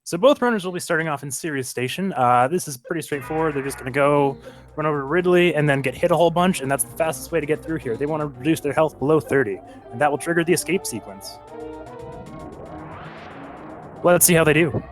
So both runners will be starting off in Sirius Station. This is pretty straightforward. They're just going to go run over to Ridley and then get hit a whole bunch, and that's the fastest way to get through here. They want to reduce their health below 30, and that will trigger the escape sequence. Let's see how they do.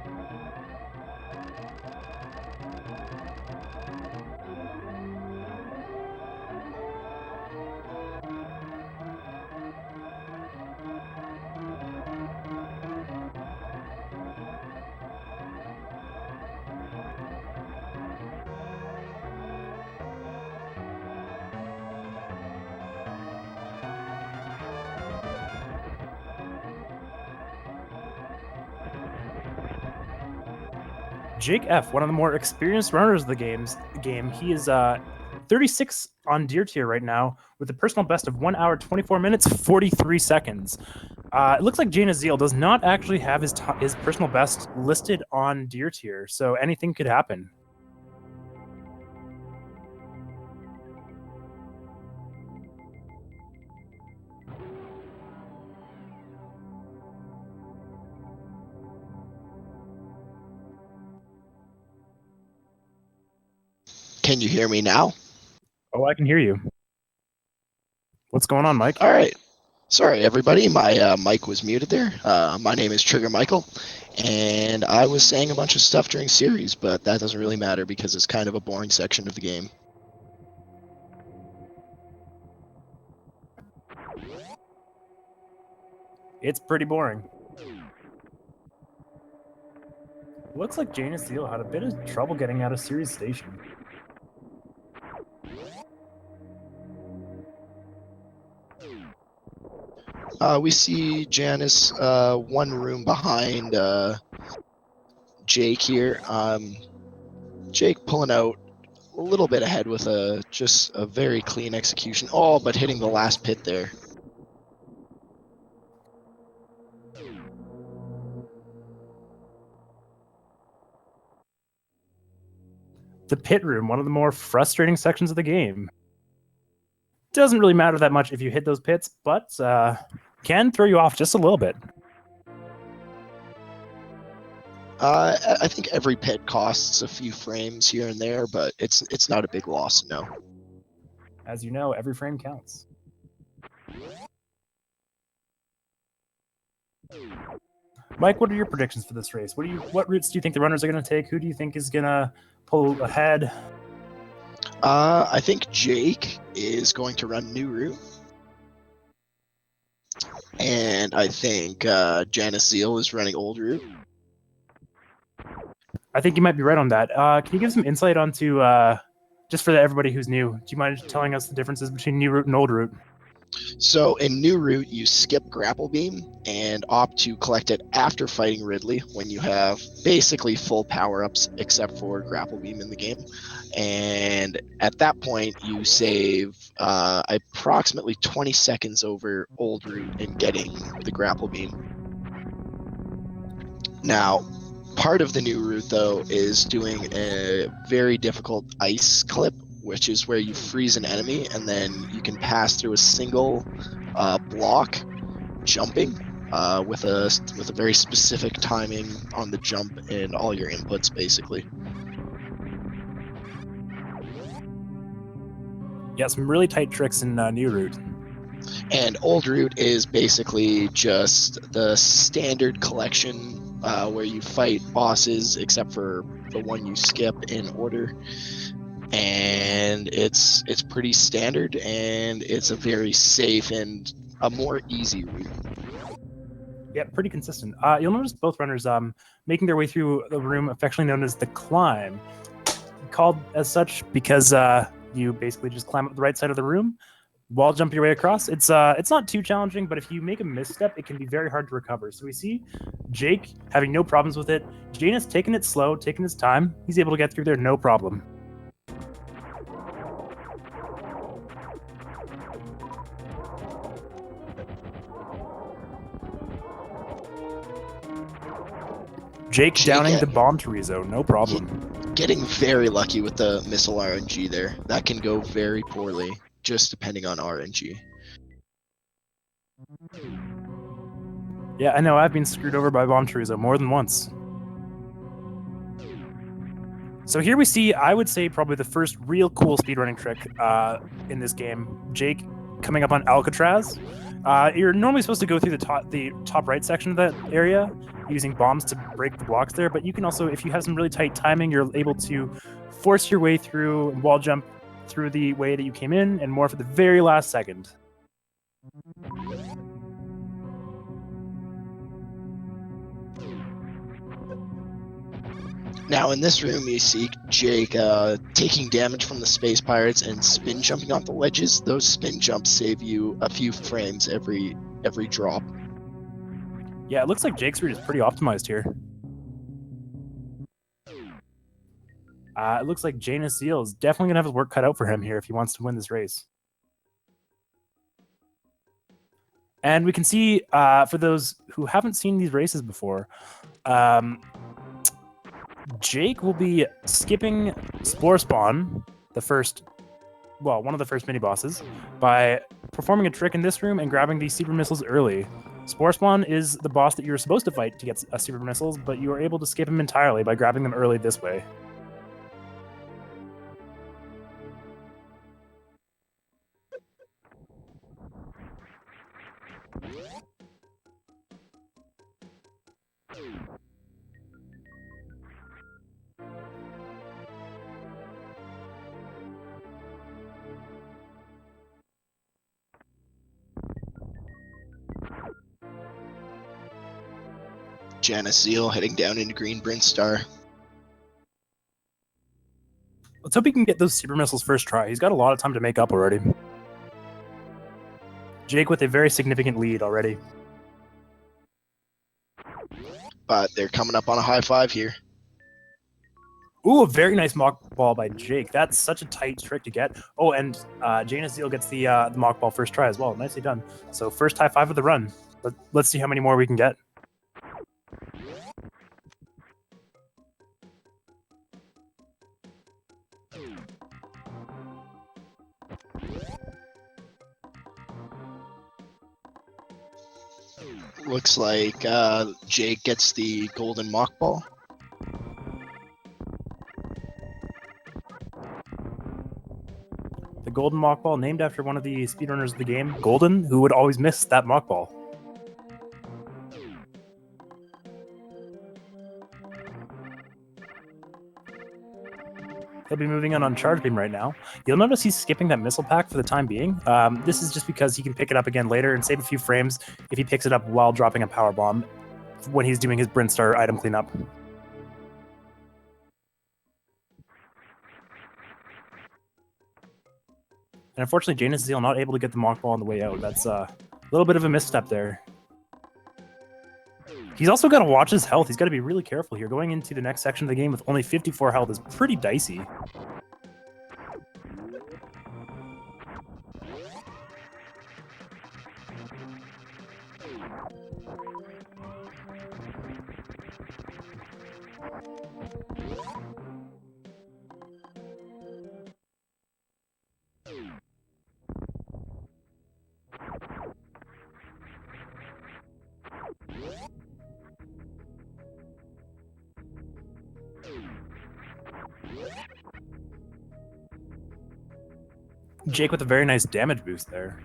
Jake F, one of the more experienced runners of the game, he is 36 on Deer Tier right now with a personal best of 1 hour, 24 minutes, 43 seconds. It looks like JanusZeal does not actually have his personal best listed on Deer Tier, so anything could happen. Can you hear me now? Oh, I can hear you. What's going on, Mike? All right. Sorry, everybody. My mic was muted there. My name is Trigger Michael, and I was saying a bunch of stuff during series, but that doesn't really matter because it's kind of a boring section of the game. It's pretty boring. Looks like JanusZeal had a bit of trouble getting out of Sirius Station. We see Janus one room behind Jake here. Jake pulling out a little bit ahead with just a very clean execution. Oh, but hitting the last pit there. The pit room, one of the more frustrating sections of the game. Doesn't really matter that much if you hit those pits, but can throw you off just a little bit. I think every pit costs a few frames here and there, but it's not a big loss, no. As you know, every frame counts. Mike, what are your predictions for this race? What routes do you think the runners are going to take? Who do you think is going to pull ahead? I think Jake is going to run new route. And I think JanusZeal is running old route. I think you might be right on that. Can you give some insight onto, just for everybody who's new, do you mind telling us the differences between new route and old route? So in new route, you skip grapple beam and opt to collect it after fighting Ridley when you have basically full power-ups except for grapple beam in the game. And at that point, you save approximately 20 seconds over old route in getting the grapple beam. Now, part of the new route, though, is doing a very difficult ice clip, which is where you freeze an enemy and then you can pass through a single block jumping with a very specific timing on the jump and all your inputs, basically. Yeah, some really tight tricks in new route. And old route is basically just the standard collection where you fight bosses except for the one you skip in order. And it's pretty standard, and it's a very safe and a more easy route. Yeah, pretty consistent. You'll notice both runners making their way through the room affectionately known as the climb, called as such because you basically just climb up the right side of the room, wall jump your way across. It's not too challenging, but if you make a misstep, it can be very hard to recover. So we see Jake having no problems with it. Janus taking it slow, taking his time. He's able to get through there no problem. Jake downing the bomb Terizo, no problem. Getting very lucky with the missile RNG there. That can go very poorly, just depending on RNG. Yeah, I know. I've been screwed over by bomb Terizo more than once. So here we see, I would say, probably the first real cool speedrunning trick in this game. Jake coming up on Alcatraz. You're normally supposed to go through the top right section of that area using bombs to break the blocks there, but you can also, if you have some really tight timing, you're able to force your way through and wall jump through the way that you came in and more for the very last second. Now in this room, you see Jake taking damage from the space pirates and spin jumping off the ledges. Those spin jumps save you a few frames every drop. Yeah, it looks like Jake's route is pretty optimized here. It looks like JanusZeal is definitely going to have his work cut out for him here if he wants to win this race. And we can see, for those who haven't seen these races before, Jake will be skipping Spore Spawn, one of the first mini-bosses, by performing a trick in this room and grabbing these super missiles early. Spore Spawn is the boss that you're supposed to fight to get super missiles, but you are able to skip him entirely by grabbing them early this way. JanusZeal heading down into Green Brinstar. Let's hope he can get those super missiles first try. He's got a lot of time to make up already. Jake with a very significant lead already. But they're coming up on a high five here. Ooh, a very nice mock ball by Jake. That's such a tight trick to get. Oh, and JanusZeal gets the mock ball first try as well. Nicely done. So first high five of the run. Let's see how many more we can get. Looks like Jake gets the golden mock ball. The golden mock ball, named after one of the speedrunners of the game, Golden, who would always miss that mock ball. He'll be moving on Charge Beam right now. You'll notice he's skipping that missile pack for the time being. This is just because he can pick it up again later and save a few frames if he picks it up while dropping a power bomb when he's doing his Brinstar item cleanup. And unfortunately, JanusZeal not able to get the mock ball on the way out. That's a little bit of a misstep there. He's also got to watch his health. He's got to be really careful here. Going into the next section of the game with only 54 health is pretty dicey. Jake with a very nice damage boost there.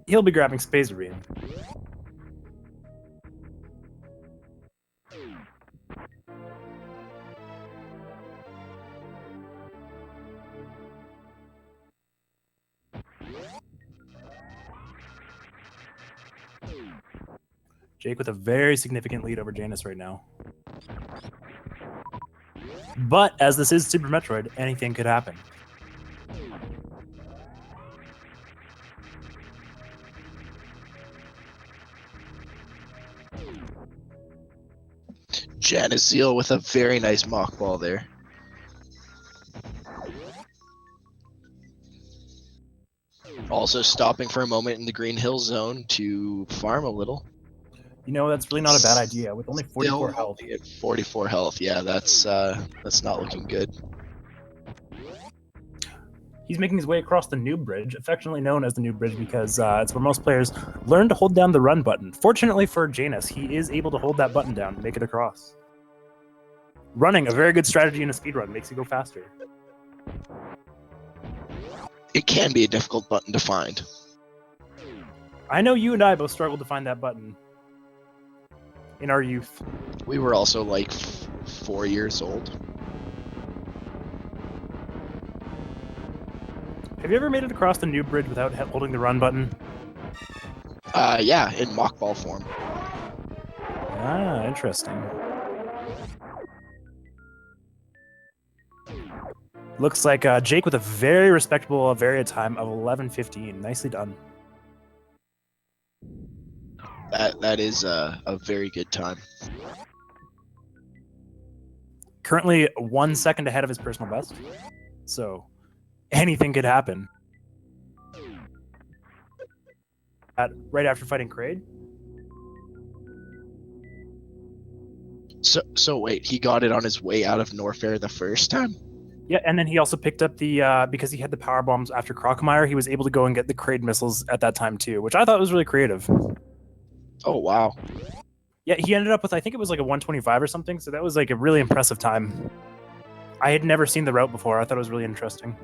He'll be grabbing Spazarine. Jake with a very significant lead over Janus right now. But as this is Super Metroid, anything could happen. JanusZeal with a very nice mock ball there. Also stopping for a moment in the Green Hill zone to farm a little. You know, that's really not a bad idea. With only 44 Still health. only at 44 health. Yeah, that's not looking good. He's making his way across the Noob Bridge, affectionately known as the Noob Bridge because it's where most players learn to hold down the run button. Fortunately for Janus, he is able to hold that button down and make it across. Running, a very good strategy in a speedrun, makes you go faster. It can be a difficult button to find. I know you and I both struggled to find that button in our youth. We were also like 4 years old. Have you ever made it across the Noob Bridge without holding the run button? Yeah, in mock ball form. Ah, interesting. Looks like Jake with a very respectable Varia time of 11:15. Nicely done. That is a very good time. Currently 1 second ahead of his personal best. So anything could happen. Right after fighting Kraid. So wait, he got it on his way out of Norfair the first time? Yeah, and then he also picked up the because he had the power bombs after Crocomire, he was able to go and get the Kraid missiles at that time too, which I thought was really creative. Oh wow. Yeah, he ended up with, I think it was like a 125 or something, so that was like a really impressive time. I had never seen the route before. I thought it was really interesting.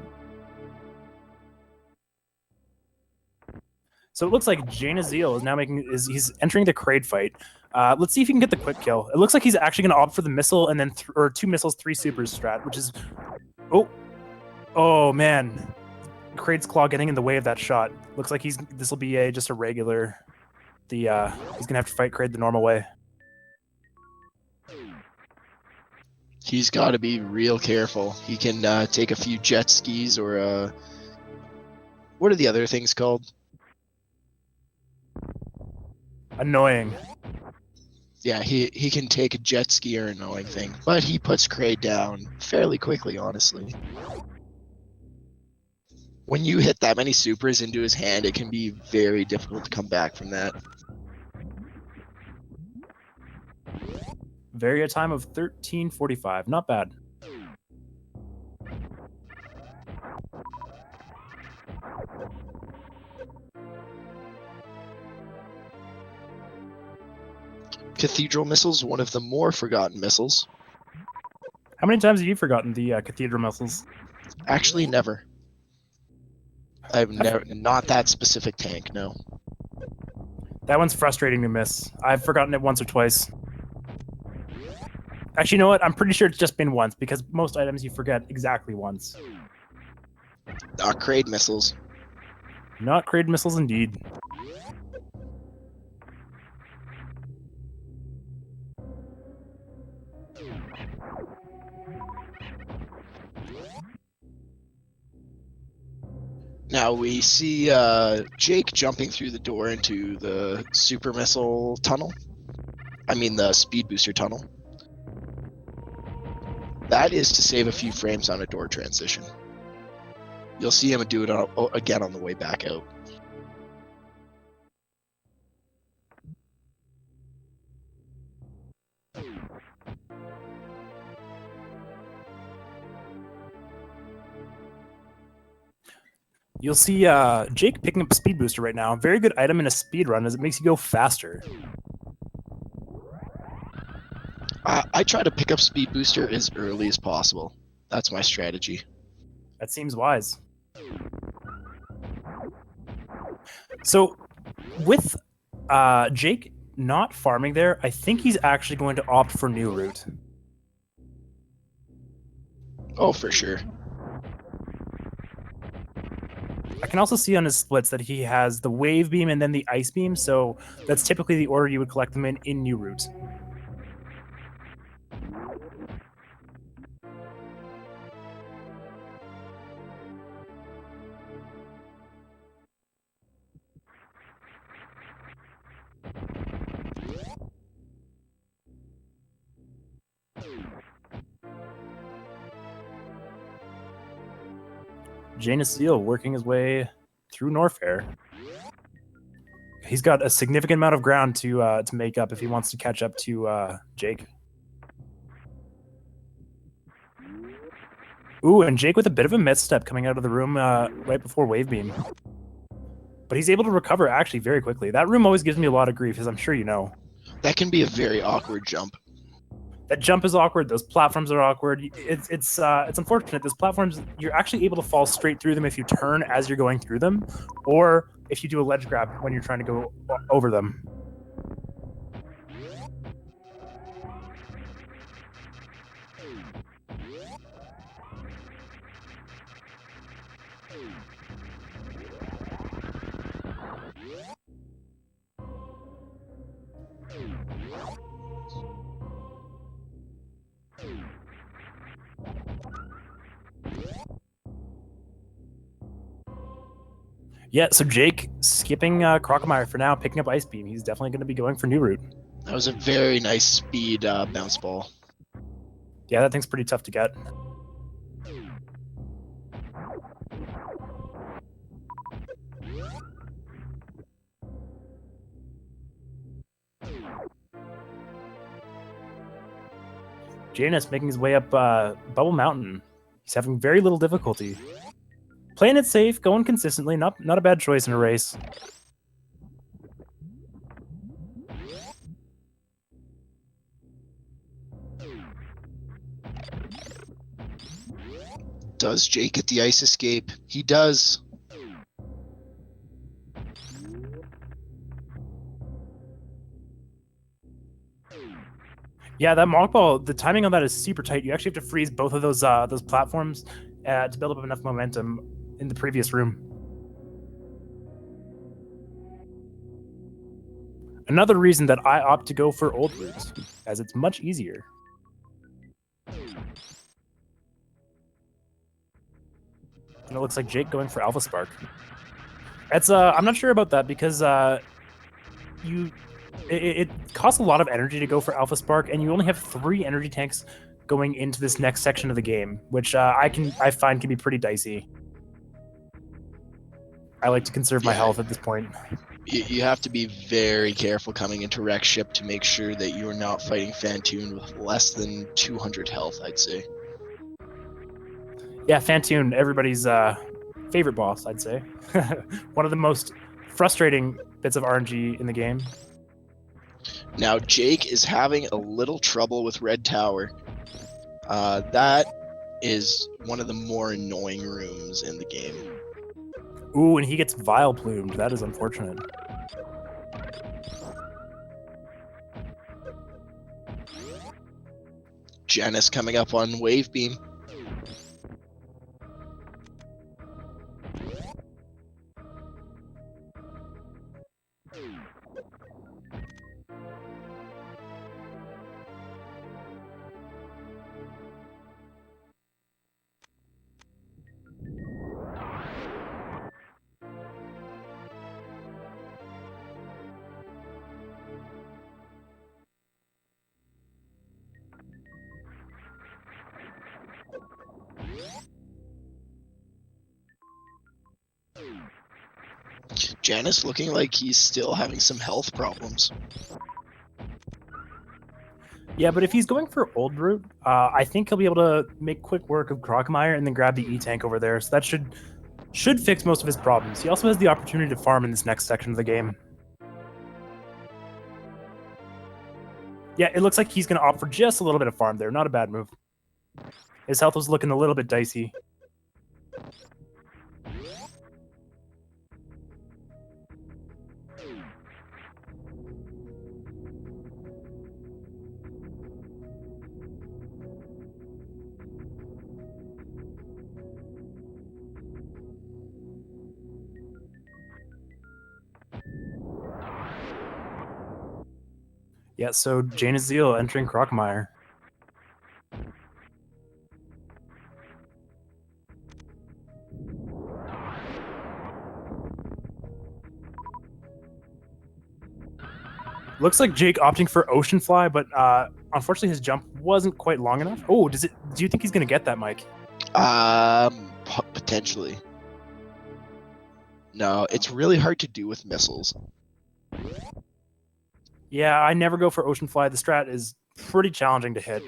So it looks like JanusZeal is now he's entering the Kraid fight. Let's see if he can get the quick kill. It looks like he's actually going to opt for the missile and then or 2 missiles, 3 supers strat, which is oh man, Kraid's claw getting in the way of that shot. Looks like this will be just a regular. He's gonna have to fight Kraid the normal way. He's got to be real careful. He can take a few jet skis or what are the other things called? Annoying. Yeah, he can take a jet ski or annoying thing, but he puts Kraid down fairly quickly, honestly. When you hit that many supers into his hand, it can be very difficult to come back from that. Varia time of 13:45. Not bad. Cathedral missiles, one of the more forgotten missiles. How many times have you forgotten the Cathedral missiles? Actually, never. I've never, not that specific tank, no. That one's frustrating to miss. I've forgotten it once or twice. Actually, you know what? I'm pretty sure it's just been once, because most items you forget exactly once. Not Kraid missiles. Not Kraid missiles indeed. Now we see Jake jumping through the door into the super missile tunnel. I mean the speed booster tunnel. That is to save a few frames on a door transition. You'll see him do it again on the way back out. You'll see Jake picking up Speed Booster right now. Very good item in a speed run as it makes you go faster. I try to pick up Speed Booster as early as possible. That's my strategy. That seems wise. So, with Jake not farming there, I think he's actually going to opt for New Route. Oh, for sure. I can also see on his splits that he has the wave beam and then the ice beam, so that's typically the order you would collect them in new route. JanusZeal working his way through Norfair. He's got a significant amount of ground to make up if he wants to catch up to Jake. Ooh, and Jake with a bit of a misstep coming out of the room right before Wave Beam. But he's able to recover actually very quickly. That room always gives me a lot of grief, as I'm sure you know. That can be a very awkward jump. That jump is awkward. Those platforms are awkward. It's unfortunate. Those platforms, you're actually able to fall straight through them if you turn as you're going through them, or if you do a ledge grab when you're trying to go over them. Yeah, so Jake skipping Crocomire for now, picking up Ice Beam. He's definitely going to be going for new route. That was a very nice speed bounce ball. Yeah, that thing's pretty tough to get. Janus making his way up Bubble Mountain. He's having very little difficulty. Playing it safe, going consistently, not a bad choice in a race. Does Jake get the ice escape? He does. Yeah, that Monk Ball, the timing on that is super tight. You actually have to freeze both of those platforms to build up enough momentum in the previous room. Another reason that I opt to go for old routes, as it's much easier. And it looks like Jake going for Alpha Spark. It's I'm not sure about that because it costs a lot of energy to go for Alpha Spark, and you only have 3 energy tanks going into this next section of the game, which I find can be pretty dicey. I like to conserve my health at this point. You have to be very careful coming into Wreck Ship to make sure that you are not fighting Fantoon with less than 200 health, I'd say. Yeah, Fantoon, everybody's favorite boss, I'd say. One of the most frustrating bits of RNG in the game. Now, Jake is having a little trouble with Red Tower. That is one of the more annoying rooms in the game. Ooh, and he gets Vile Plumed. That is unfortunate. Janus coming up on Wave Beam. Janus looking like he's still having some health problems. Yeah, but if he's going for old route, I think he'll be able to make quick work of Crocomire and then grab the E-Tank over there. So that should fix most of his problems. He also has the opportunity to farm in this next section of the game. Yeah, it looks like he's going to opt for just a little bit of farm there. Not a bad move. His health was looking a little bit dicey. Yeah, so JanusZeal entering Crockmire. Looks like Jake opting for Ocean Fly, but unfortunately his jump wasn't quite long enough. Oh, do you think he's gonna get that, Mike? Potentially. No, it's really hard to do with missiles. Yeah, I never go for Ocean Fly. The strat is pretty challenging to hit.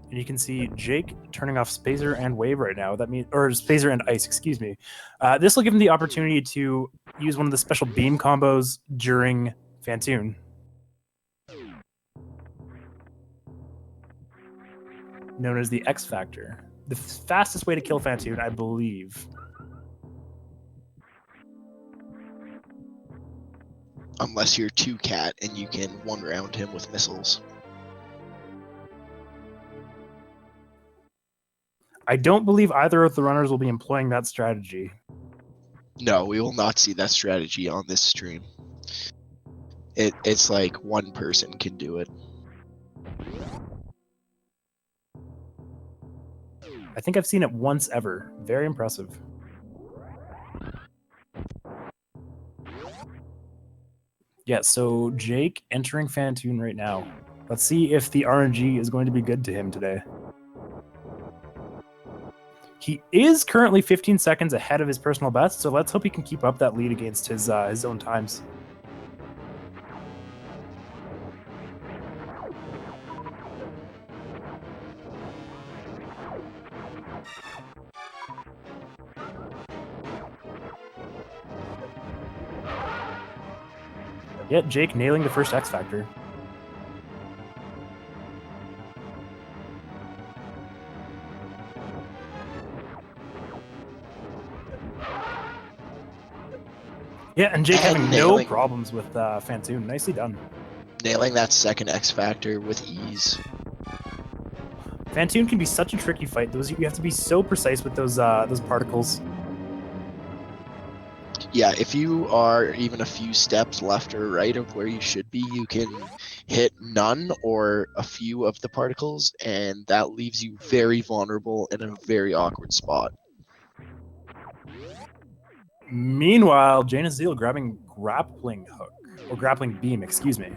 And you can see Jake turning off Spazer and Wave right now. That means, or Spazer and Ice, excuse me. This will give him the opportunity to use one of the special beam combos during Fantoon. Known as the X Factor. The fastest way to kill Fantoon, I believe. Unless you're 2-cat and you can one-round him with missiles. I don't believe either of the runners will be employing that strategy. No, we will not see that strategy on this stream. It's like one person can do it. I think I've seen it once ever. Very impressive. Yeah, so Jake entering Fantoon right now. Let's see if the RNG is going to be good to him today. He is currently 15 seconds ahead of his personal best, so let's hope he can keep up that lead against his own times. Yeah, Jake nailing the first X Factor. Yeah, and Jake having no problems with Fantoon. Nicely done. Nailing that second X Factor with ease. Fantoon can be such a tricky fight. You have to be so precise with those particles. Yeah, if you are even a few steps left or right of where you should be, you can hit none or a few of the particles, and that leaves you very vulnerable in a very awkward spot. Meanwhile, JanusZeal grabbing grappling hook, or grappling beam, excuse me.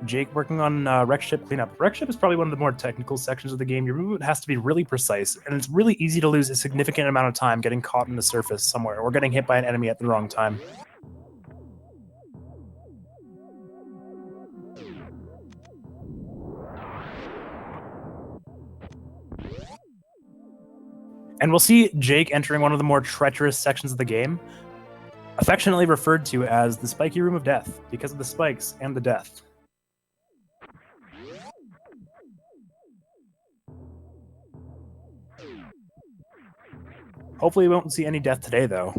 Jake working on wreck ship cleanup. Wreck ship is probably one of the more technical sections of the game. Your movement has to be really precise, and it's really easy to lose a significant amount of time getting caught in the surface somewhere or getting hit by an enemy at the wrong time. And we'll see Jake entering one of the more treacherous sections of the game, affectionately referred to as the spiky room of death, because of the spikes and the death. Hopefully we won't see any death today, though.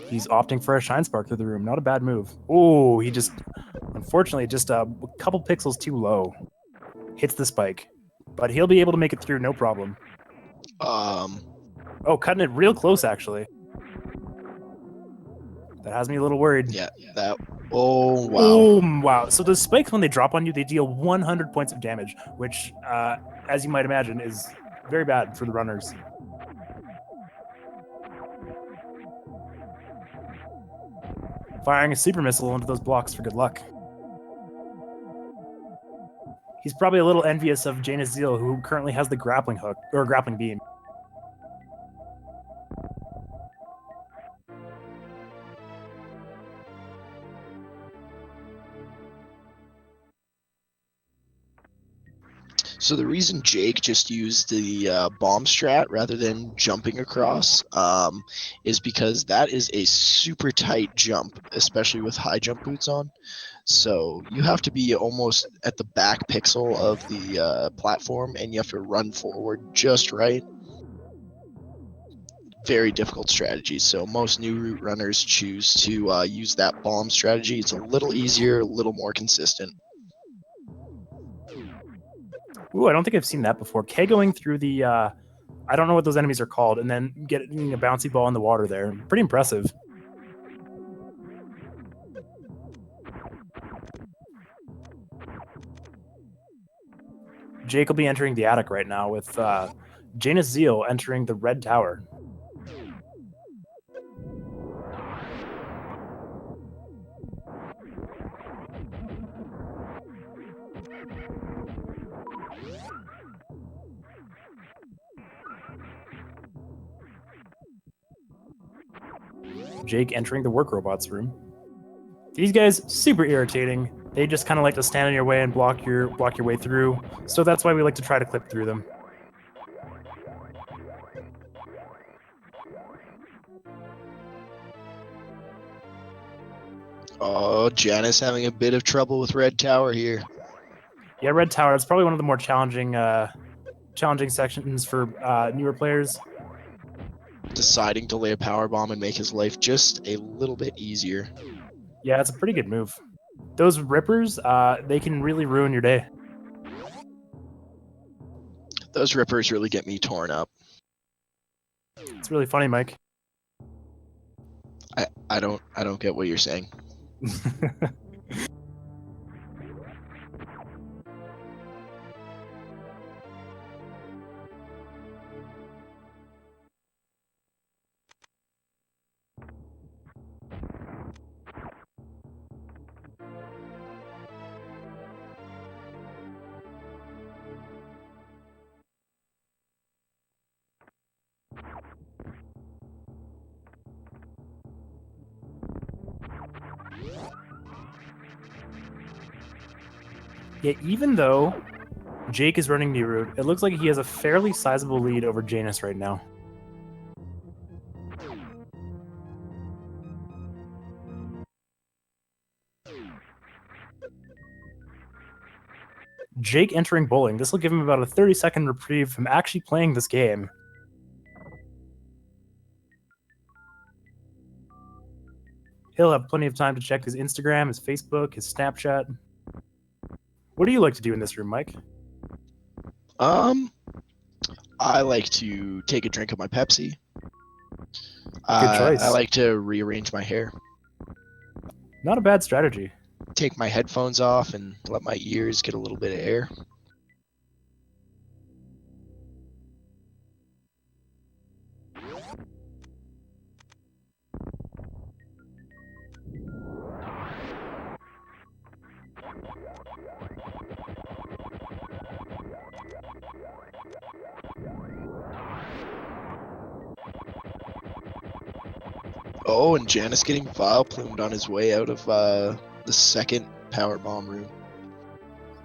He's opting for a Shine Spark through the room. Not a bad move. Oh, he just, unfortunately, just a couple pixels too low. Hits the spike. But he'll be able to make it through, no problem. Oh, cutting it real close, actually. That has me a little worried. Yeah, that... Oh, wow. Oh, wow. So the spikes, when they drop on you, they deal 100 points of damage, which, as you might imagine, is very bad for the runners. Firing a super missile into those blocks for good luck. He's probably a little envious of JanusZeal, who currently has the grappling hook, or grappling beam. So the reason Jake just used the bomb strat rather than jumping across is because that is a super tight jump, especially with high jump boots on. So you have to be almost at the back pixel of the platform, and you have to run forward just right. Very difficult strategy. So most new route runners choose to use that bomb strategy. It's a little easier, a little more consistent. Ooh, I don't think I've seen that before. K going through the, I don't know what those enemies are called, and then getting a bouncy ball in the water there. Pretty impressive. Jake will be entering the attic right now with JanusZeal entering the red tower. Jake entering the work robots room. These guys, super irritating. They just kind of like to stand in your way and block your way through. So that's why we like to try to clip through them. Oh, Janus having a bit of trouble with red tower here. Yeah, red tower. It's probably one of the more challenging sections for newer players. Deciding to lay a power bomb and make his life just a little bit easier. Yeah, it's a pretty good move. Those rippers, they can really ruin your day. Those rippers really get me torn up. It's really funny, Mike. I don't get what you're saying. Yeah, even though Jake is running the route, it looks like he has a fairly sizable lead over Janus right now. Jake entering bowling. This will give him about a 30-second reprieve from actually playing this game. He'll have plenty of time to check his Instagram, his Facebook, his Snapchat. What do you like to do in this room, Mike? I like to take a drink of my Pepsi. Good choice. I like to rearrange my hair. Not a bad strategy. Take my headphones off and let my ears get a little bit of air. Oh, and Janus getting vile plumed on his way out of the second power bomb room.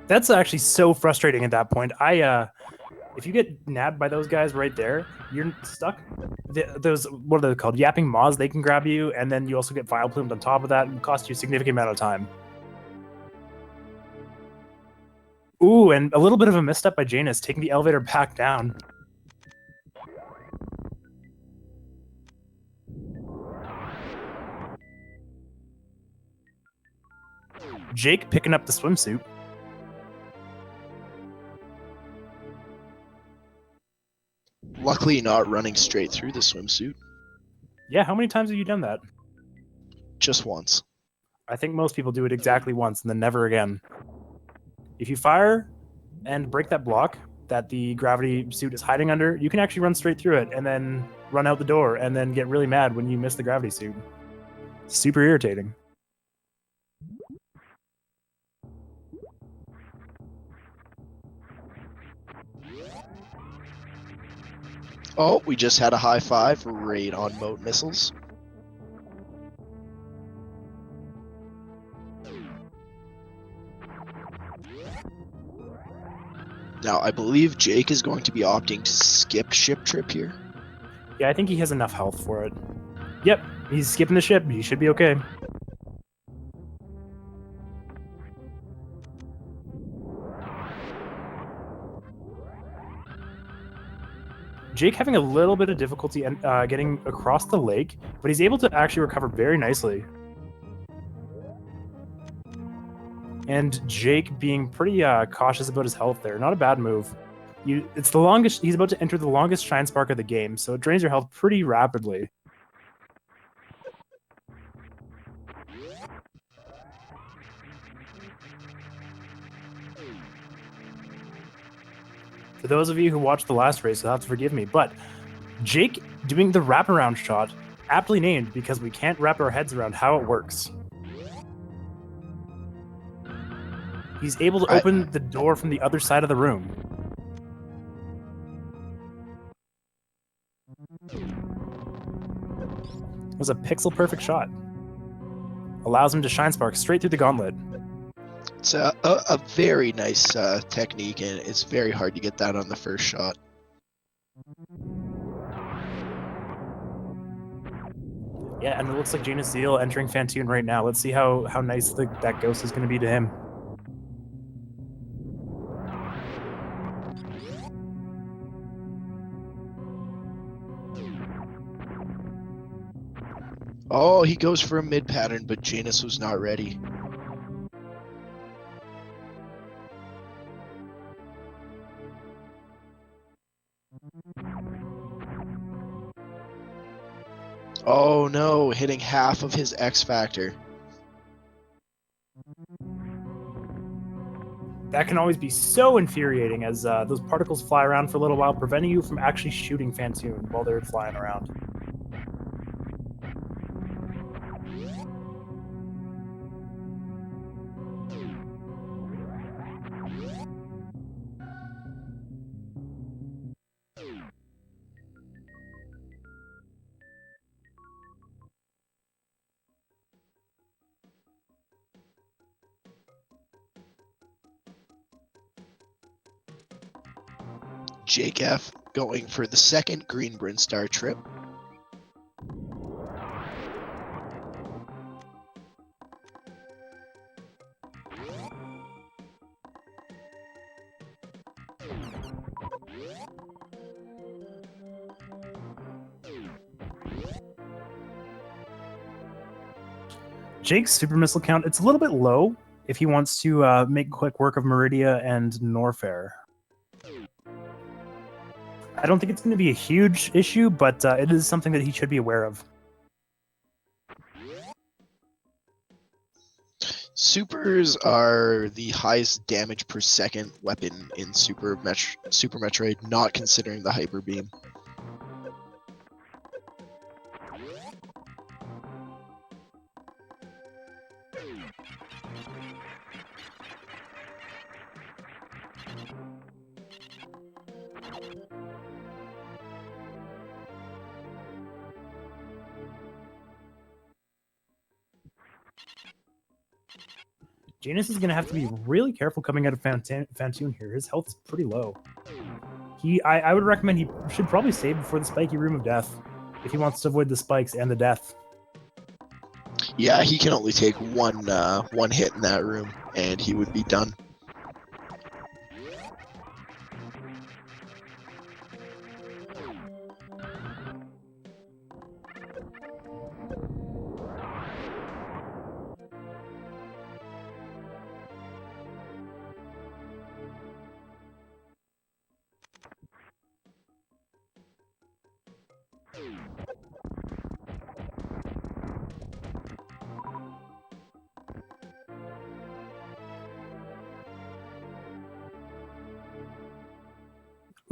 That's actually so frustrating at that point. If you get nabbed by those guys right there, you're stuck. Those, what are they called? Yapping maws, they can grab you, and then you also get vile plumed on top of that and cost you a significant amount of time. Ooh, and a little bit of a misstep by Janus, taking the elevator back down. Jake picking up the swimsuit. Luckily not running straight through the swimsuit. Yeah, how many times have you done that? Just once. I think most people do it exactly once and then never again. If you fire and break that block that the gravity suit is hiding under, you can actually run straight through it and then run out the door and then get really mad when you miss the gravity suit. Super irritating. Oh, we just had a high five right on moat missiles. Now, I believe Jake is going to be opting to skip ship trip here. Yeah, I think he has enough health for it. Yep, he's skipping the ship. He should be okay. Jake having a little bit of difficulty getting across the lake, but he's able to actually recover very nicely. And Jake being pretty cautious about his health there. Not a bad move. It's the longest. He's about to enter the longest Shine Spark of the game, so it drains your health pretty rapidly. For those of you who watched the last race, you'll have to forgive me, but Jake doing the wraparound shot, aptly named because we can't wrap our heads around how it works. He's able to open the door from the other side of the room. It was a pixel-perfect shot. Allows him to Shine Spark straight through the gauntlet. It's a very nice technique, and it's very hard to get that on the first shot. Yeah, and it looks like JanusZeal entering Fantoon right now. Let's see how nice that ghost is going to be to him. Oh, he goes for a mid pattern, but Janus was not ready. Oh no, hitting half of his X Factor. That can always be so infuriating as those particles fly around for a little while, preventing you from actually shooting Fantoon while they're flying around. JF going for the second Green Bryn Star trip. Jake's super missile count, it's a little bit low if he wants to make quick work of Meridia and Norfair. I don't think it's going to be a huge issue, but it is something that he should be aware of. Supers are the highest damage per second weapon in Super Metroid, not considering the Hyper Beam. Janus is going to have to be really careful coming out of Fantoon here. His health is pretty low. I would recommend he should probably save before the spiky room of death if he wants to avoid the spikes and the death. Yeah, he can only take one hit in that room, and he would be done.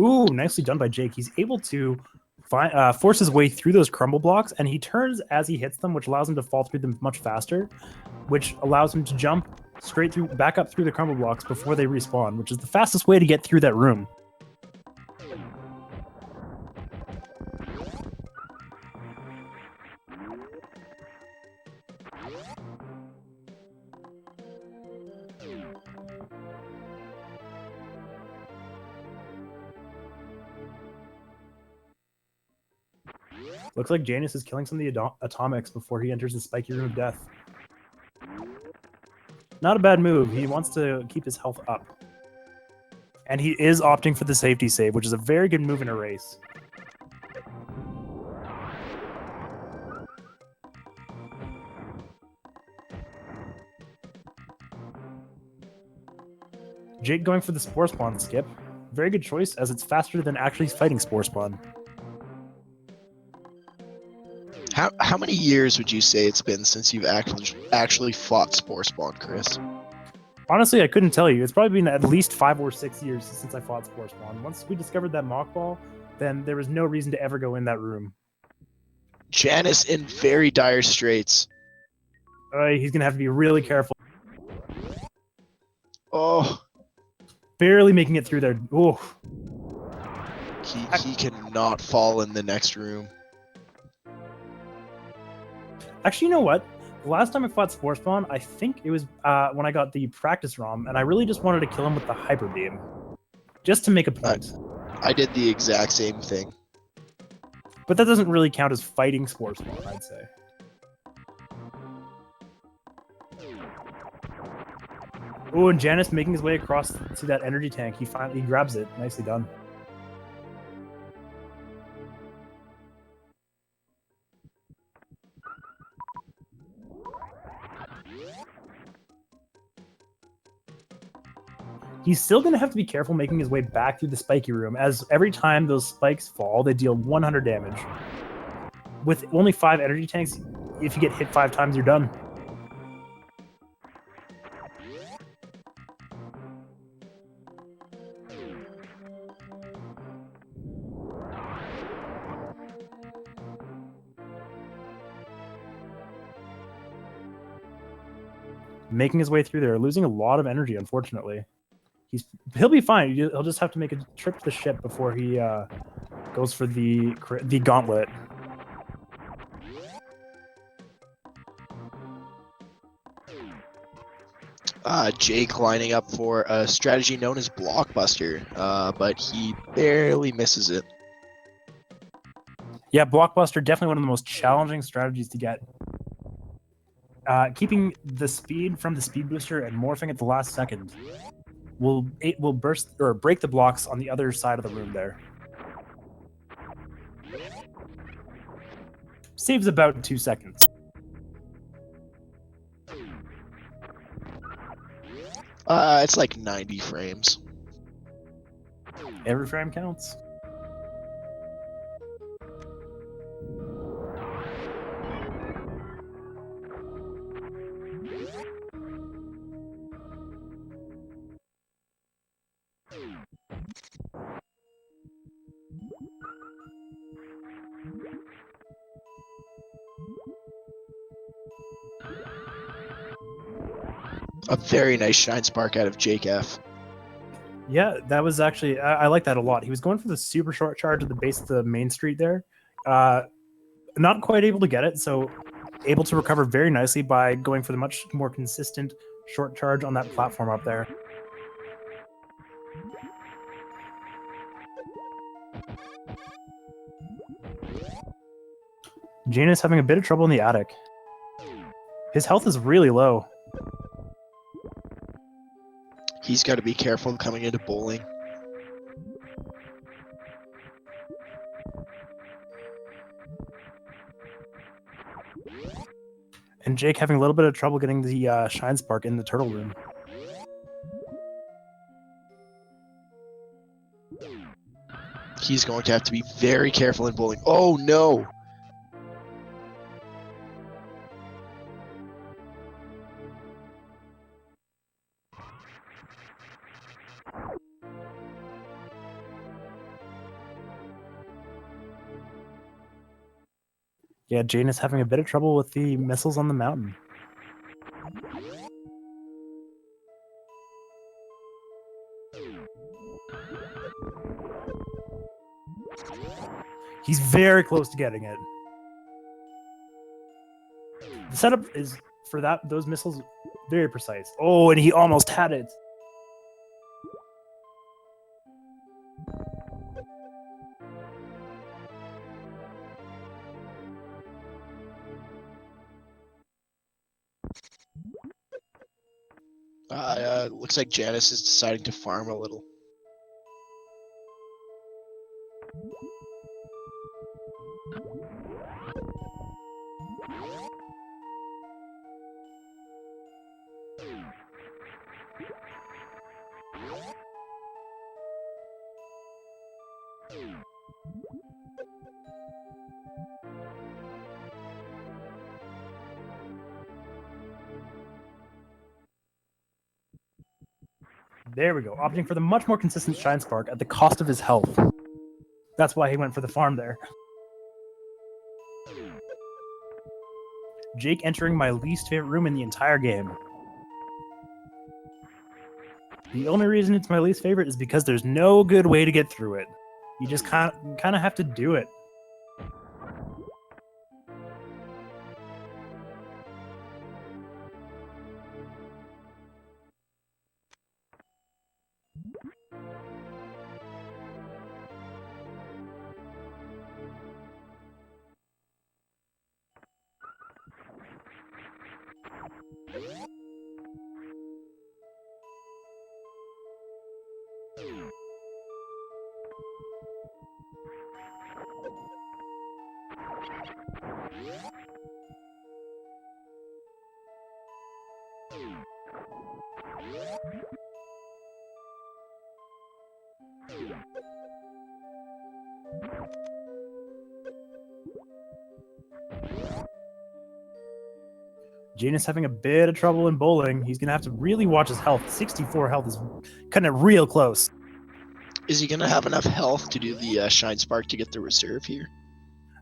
Ooh, nicely done by Jake. He's able to force his way through those crumble blocks, and he turns as he hits them, which allows him to fall through them much faster, which allows him to jump straight through, back up through the crumble blocks before they respawn, which is the fastest way to get through that room. Looks like Janus is killing some of the atomics before he enters the spiky room of death. Not a bad move. He wants to keep his health up. And he is opting for the safety save, which is a very good move in a race. Jake going for the Spore Spawn skip. Very good choice, as it's faster than actually fighting Spore Spawn. How many years would you say it's been since you've actually fought Spore Spawn, Chris? Honestly, I couldn't tell you. It's probably been at least 5 or 6 years since I fought Spore Spawn. Once we discovered that mock ball, then there was no reason to ever go in that room. Janus in very dire straits. He's going to have to be really careful. Oh. Barely making it through there. Oh. He cannot fall in the next room. Actually, you know what? The last time I fought Spore Spawn, I think it was when I got the practice ROM, and I really just wanted to kill him with the Hyper Beam. Just to make a point. I did the exact same thing. But that doesn't really count as fighting Spore Spawn, I'd say. Oh, and Janus making his way across to that energy tank. He finally grabs it. Nicely done. He's still going to have to be careful making his way back through the spiky room, as every time those spikes fall, they deal 100 damage. With only 5 energy tanks, if you get hit 5 times, you're done. Making his way through there, losing a lot of energy, unfortunately. He'll be fine. He'll just have to make a trip to the ship before he goes for the gauntlet. Jake lining up for a strategy known as Blockbuster, but he barely misses it. Yeah, Blockbuster, definitely one of the most challenging strategies to get. Keeping the speed from the speed booster and morphing at the last second will burst or break the blocks on the other side of the room there. Saves about 2 seconds. It's like 90 frames. Every frame counts. A very nice shine spark out of Jake F. Yeah, that was actually, I like that a lot. He was going for the super short charge at the base of the main street there. Not quite able to get it, so able to recover very nicely by going for the much more consistent short charge on that platform up there. Janus having a bit of trouble in the attic. His health is really low. He's got to be careful coming into bowling. And Jake having a little bit of trouble getting the shine spark in the turtle room. He's going to have to be very careful in bowling. Oh no! Yeah, Janus having a bit of trouble with the missiles on the mountain. He's very close to getting it. The setup is for those missiles very precise. Oh, and he almost had it. Looks like Janus is deciding to farm a little. There we go. Opting for the much more consistent Shine Spark at the cost of his health. That's why he went for the farm there. Jake entering my least favorite room in the entire game. The only reason it's my least favorite is because there's no good way to get through it. You just kind of have to do it. Janus having a bit of trouble in bowling. He's going to have to really watch his health. 64 health is kind of real close. Is he going to have enough health to do the Shine Spark to get the reserve here?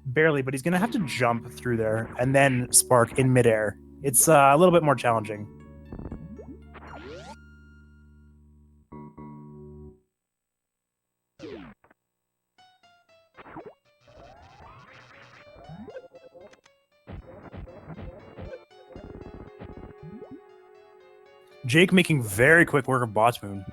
Barely, but he's going to have to jump through there and then spark in midair. It's a little bit more challenging. Jake making very quick work of Botch Moon.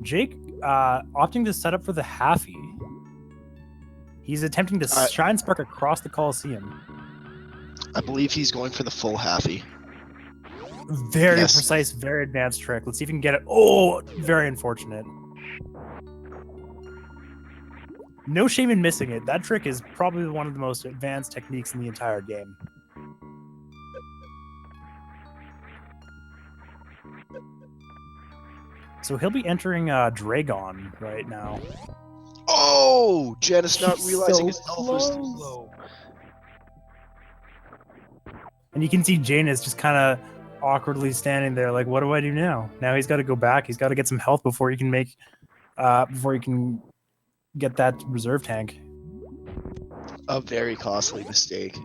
Jake opting to set up for the halfie. He's attempting to Shine Spark across the Coliseum. I believe he's going for the full halfie. Very precise, very advanced trick. Let's see if he can get it. Oh, very unfortunate. No shame in missing it. That trick is probably one of the most advanced techniques in the entire game. So he'll be entering Dragon right now. Oh, Janus not realizing his health was too low. And you can see Janus just kind of awkwardly standing there, like, what do I do now? Now he's got to go back. He's got to get some health before he can make, before he can get that reserve tank. A very costly mistake.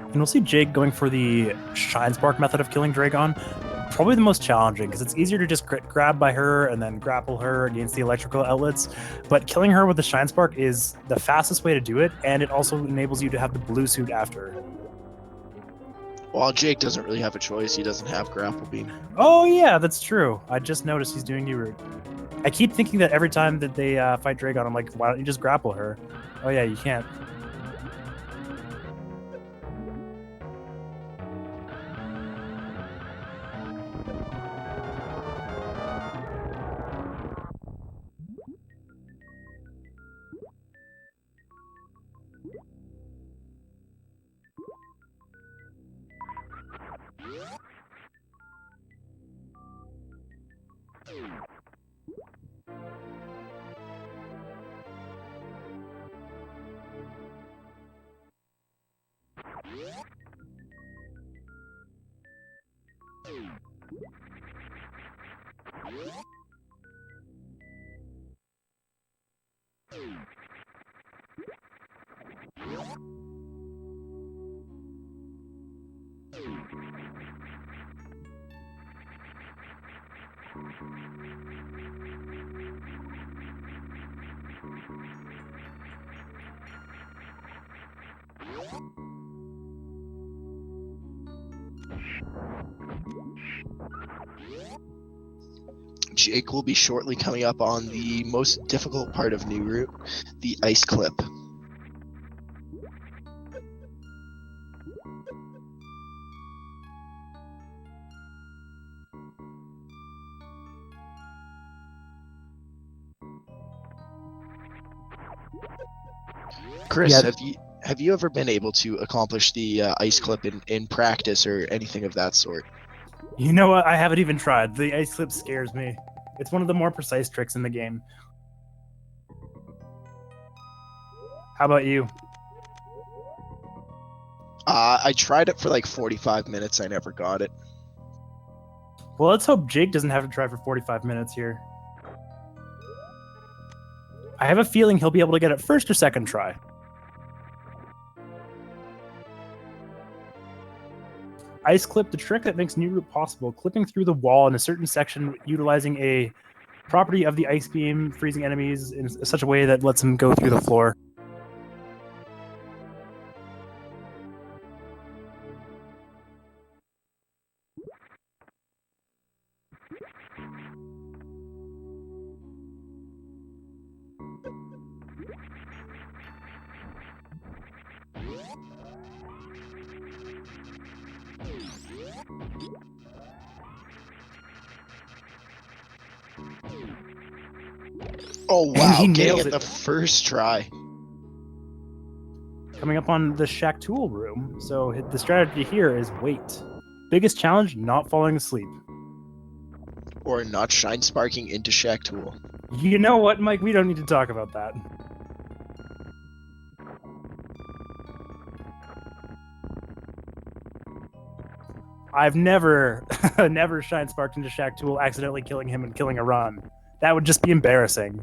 And we'll see Jake going for the Shine Spark method of killing Dragon. Probably the most challenging, because it's easier to just grab by her and then grapple her against the electrical outlets. But killing her with the Shine Spark is the fastest way to do it, and it also enables you to have the blue suit after. Well, Jake doesn't really have a choice. He doesn't have grapple beam. Oh yeah, that's true. I just noticed he's doing new route. I keep thinking that every time that they fight Dragon, I'm like, why don't you just grapple her? Oh yeah, you can't. Jake will be shortly coming up on the most difficult part of New Route, the ice clip. Chris, Yeah. have you ever been able to accomplish the ice clip in practice or anything of that sort? You know what? I haven't even tried. The ice clip scares me. It's one of the more precise tricks in the game. How about you? I tried it for like 45 minutes. I never got it. Well, let's hope Jake doesn't have to try for 45 minutes here. I have a feeling he'll be able to get it first or second try. Ice clip, the trick that makes New Route possible, clipping through the wall in a certain section utilizing a property of the ice beam, freezing enemies in such a way that lets them go through the floor. Oh And wow, he getting nails it the first try. Coming up on the Shack Tool room, so the strategy here is wait. Biggest challenge, not falling asleep. Or not shine sparking into Shack Tool. You know what, Mike? We don't need to talk about that. I've never, never shine sparked into Shack Tool, accidentally killing him and killing a run. That would just be embarrassing.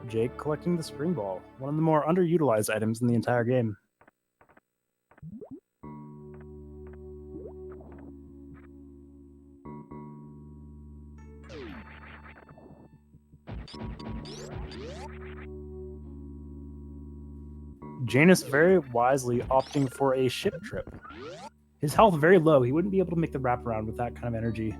Jake collecting the spring ball, one of the more underutilized items in the entire game. Janus very wisely opting for a ship trip. His health very low, he wouldn't be able to make the wraparound with that kind of energy.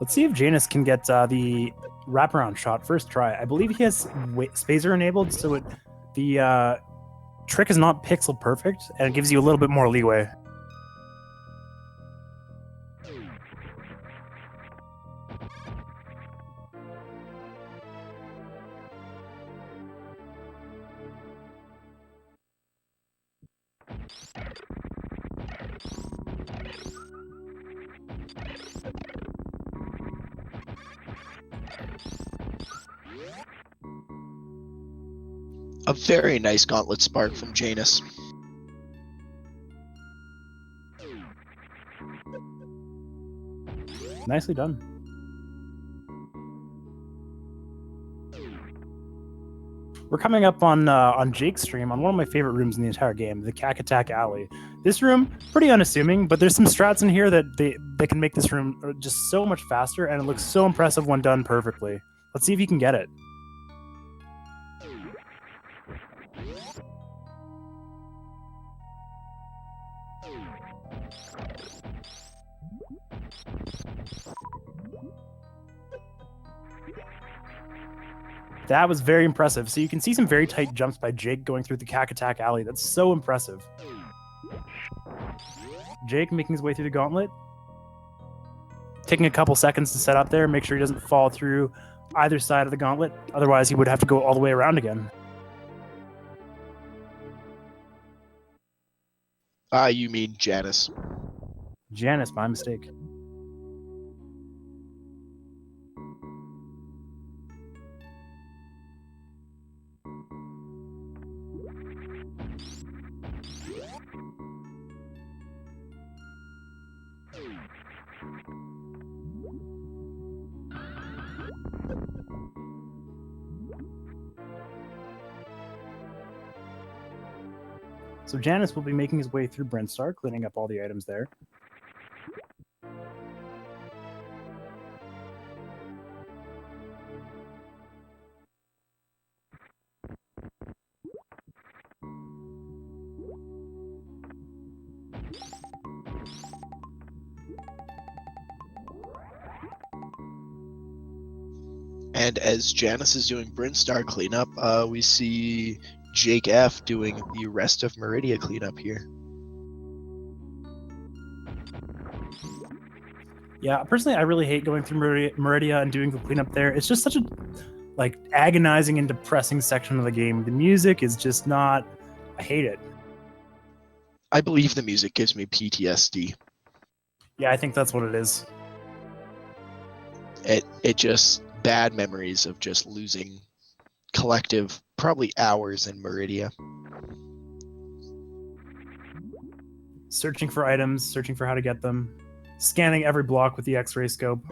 Let's see if Janus can get the wraparound shot first try. I believe he has Spazer enabled, so the trick is not pixel perfect, and it gives you a little bit more leeway. A very nice gauntlet spark from Janus. Nicely done. We're coming up on Jake's stream on one of my favorite rooms in the entire game, the Cack Attack Alley. This room, pretty unassuming, but there's some strats in here that they can make this room just so much faster, and it looks so impressive when done perfectly. Let's see if he can get it. That was very impressive. So you can see some very tight jumps by Jake going through the Cack Attack Alley. That's so impressive. Jake making his way through the gauntlet. Taking a couple seconds to set up there, make sure he doesn't fall through either side of the gauntlet. Otherwise, he would have to go all the way around again. You mean Janus. Janus, my mistake. So Janus will be making his way through Brentstar, cleaning up all the items there. And as Janus is doing Brinstar cleanup, we see Jake F doing the rest of Meridia cleanup here. Yeah, personally, I really hate going through Meridia and doing the cleanup there. It's just such a agonizing and depressing section of the game. The music is just not... I hate it. I believe the music gives me PTSD. Yeah, I think that's what it is. It just... bad memories of just losing collective, probably hours in Meridia. Searching for items, searching for how to get them, scanning every block with the X-ray scope.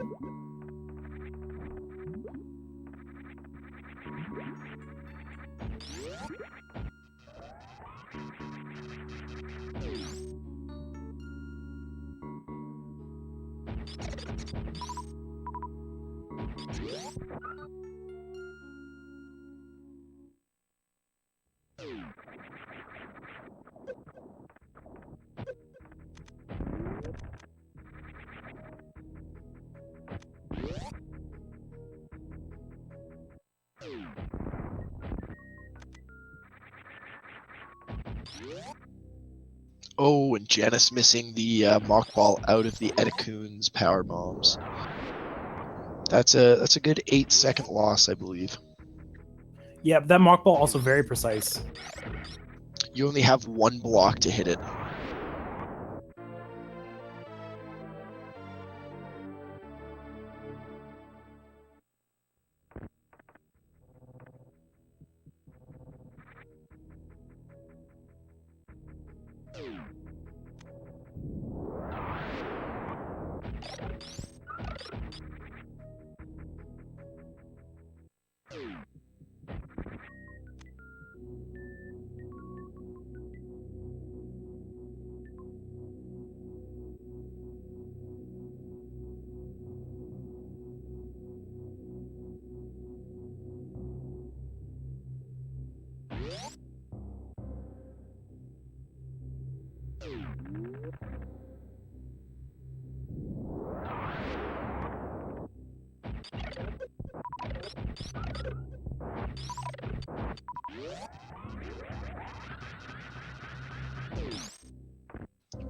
Oh, and Janus missing the Mock Ball out of the Edacoon's power bombs. That's a good 8-second loss, I believe. Yeah, but that Mock Ball also very precise. You only have one block to hit it.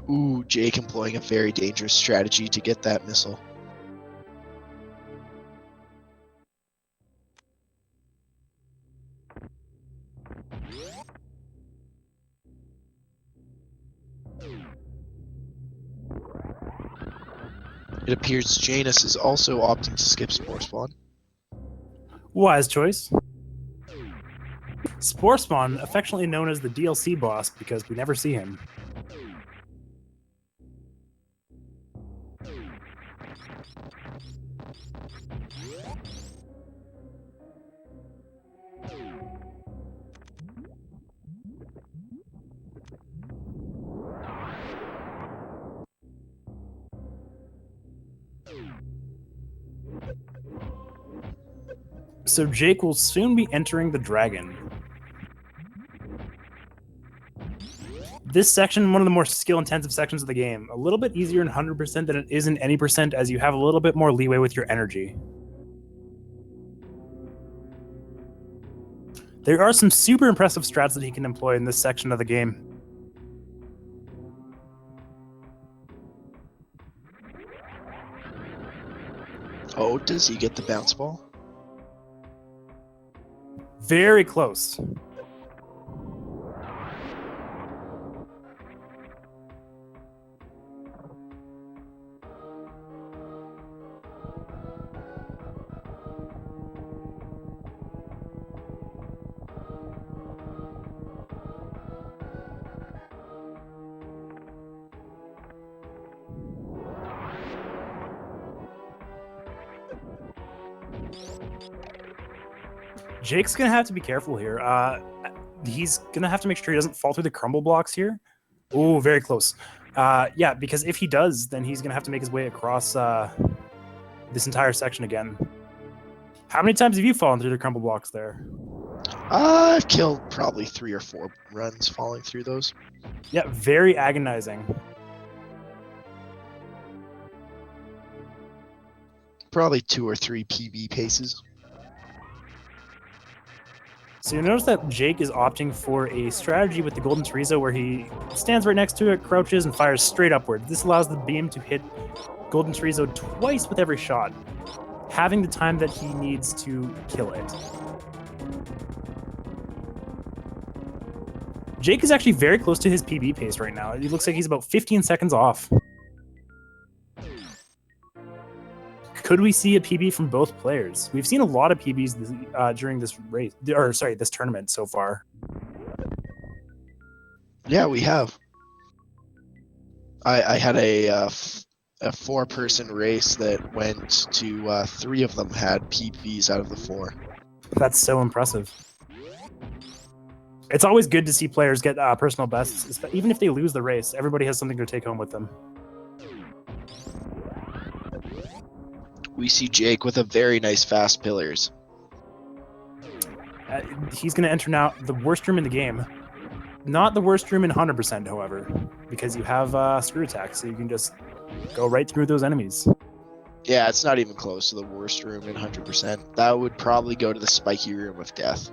Ooh, Jake employing a very dangerous strategy to get that missile. It appears Janus is also opting to skip Spore Spawn. Wise choice. Spore Spawn, affectionately known as the DLC boss because we never see him. So Jake will soon be entering the Dragon. This section, one of the more skill-intensive sections of the game. A little bit easier in 100% than it is in any percent, as you have a little bit more leeway with your energy. There are some super impressive strats that he can employ in this section of the game. Oh, does he get the bounce ball? Very close. Jake's going to have to be careful here. He's going to have to make sure he doesn't fall through the crumble blocks here. Oh, very close. Yeah, because if he does, then he's going to have to make his way across this entire section again. How many times have you fallen through the crumble blocks there? I've killed probably 3 or 4 runs falling through those. Yeah, very agonizing. Probably 2 or 3 PB paces. So you notice that Jake is opting for a strategy with the Golden Chorizo where he stands right next to it, crouches, and fires straight upward. This allows the beam to hit Golden Chorizo twice with every shot, having the time that he needs to kill it. Jake is actually very close to his PB pace right now. It looks like he's about 15 seconds off. Could we see a PB from both players? We've seen a lot of PBs during this race, or sorry, this tournament so far. Yeah, we have. I had a 4-person race that went to 3 of them had PBs out of the 4. That's so impressive. It's always good to see players get personal bests, even if they lose the race. Everybody has something to take home with them. We see Jake with a very nice fast pillars. He's going to enter now the worst room in the game. Not the worst room in 100%, however, because you have screw attack, so you can just go right through those enemies. Yeah, it's not even close to the worst room in 100%. That would probably go to the spiky room of death.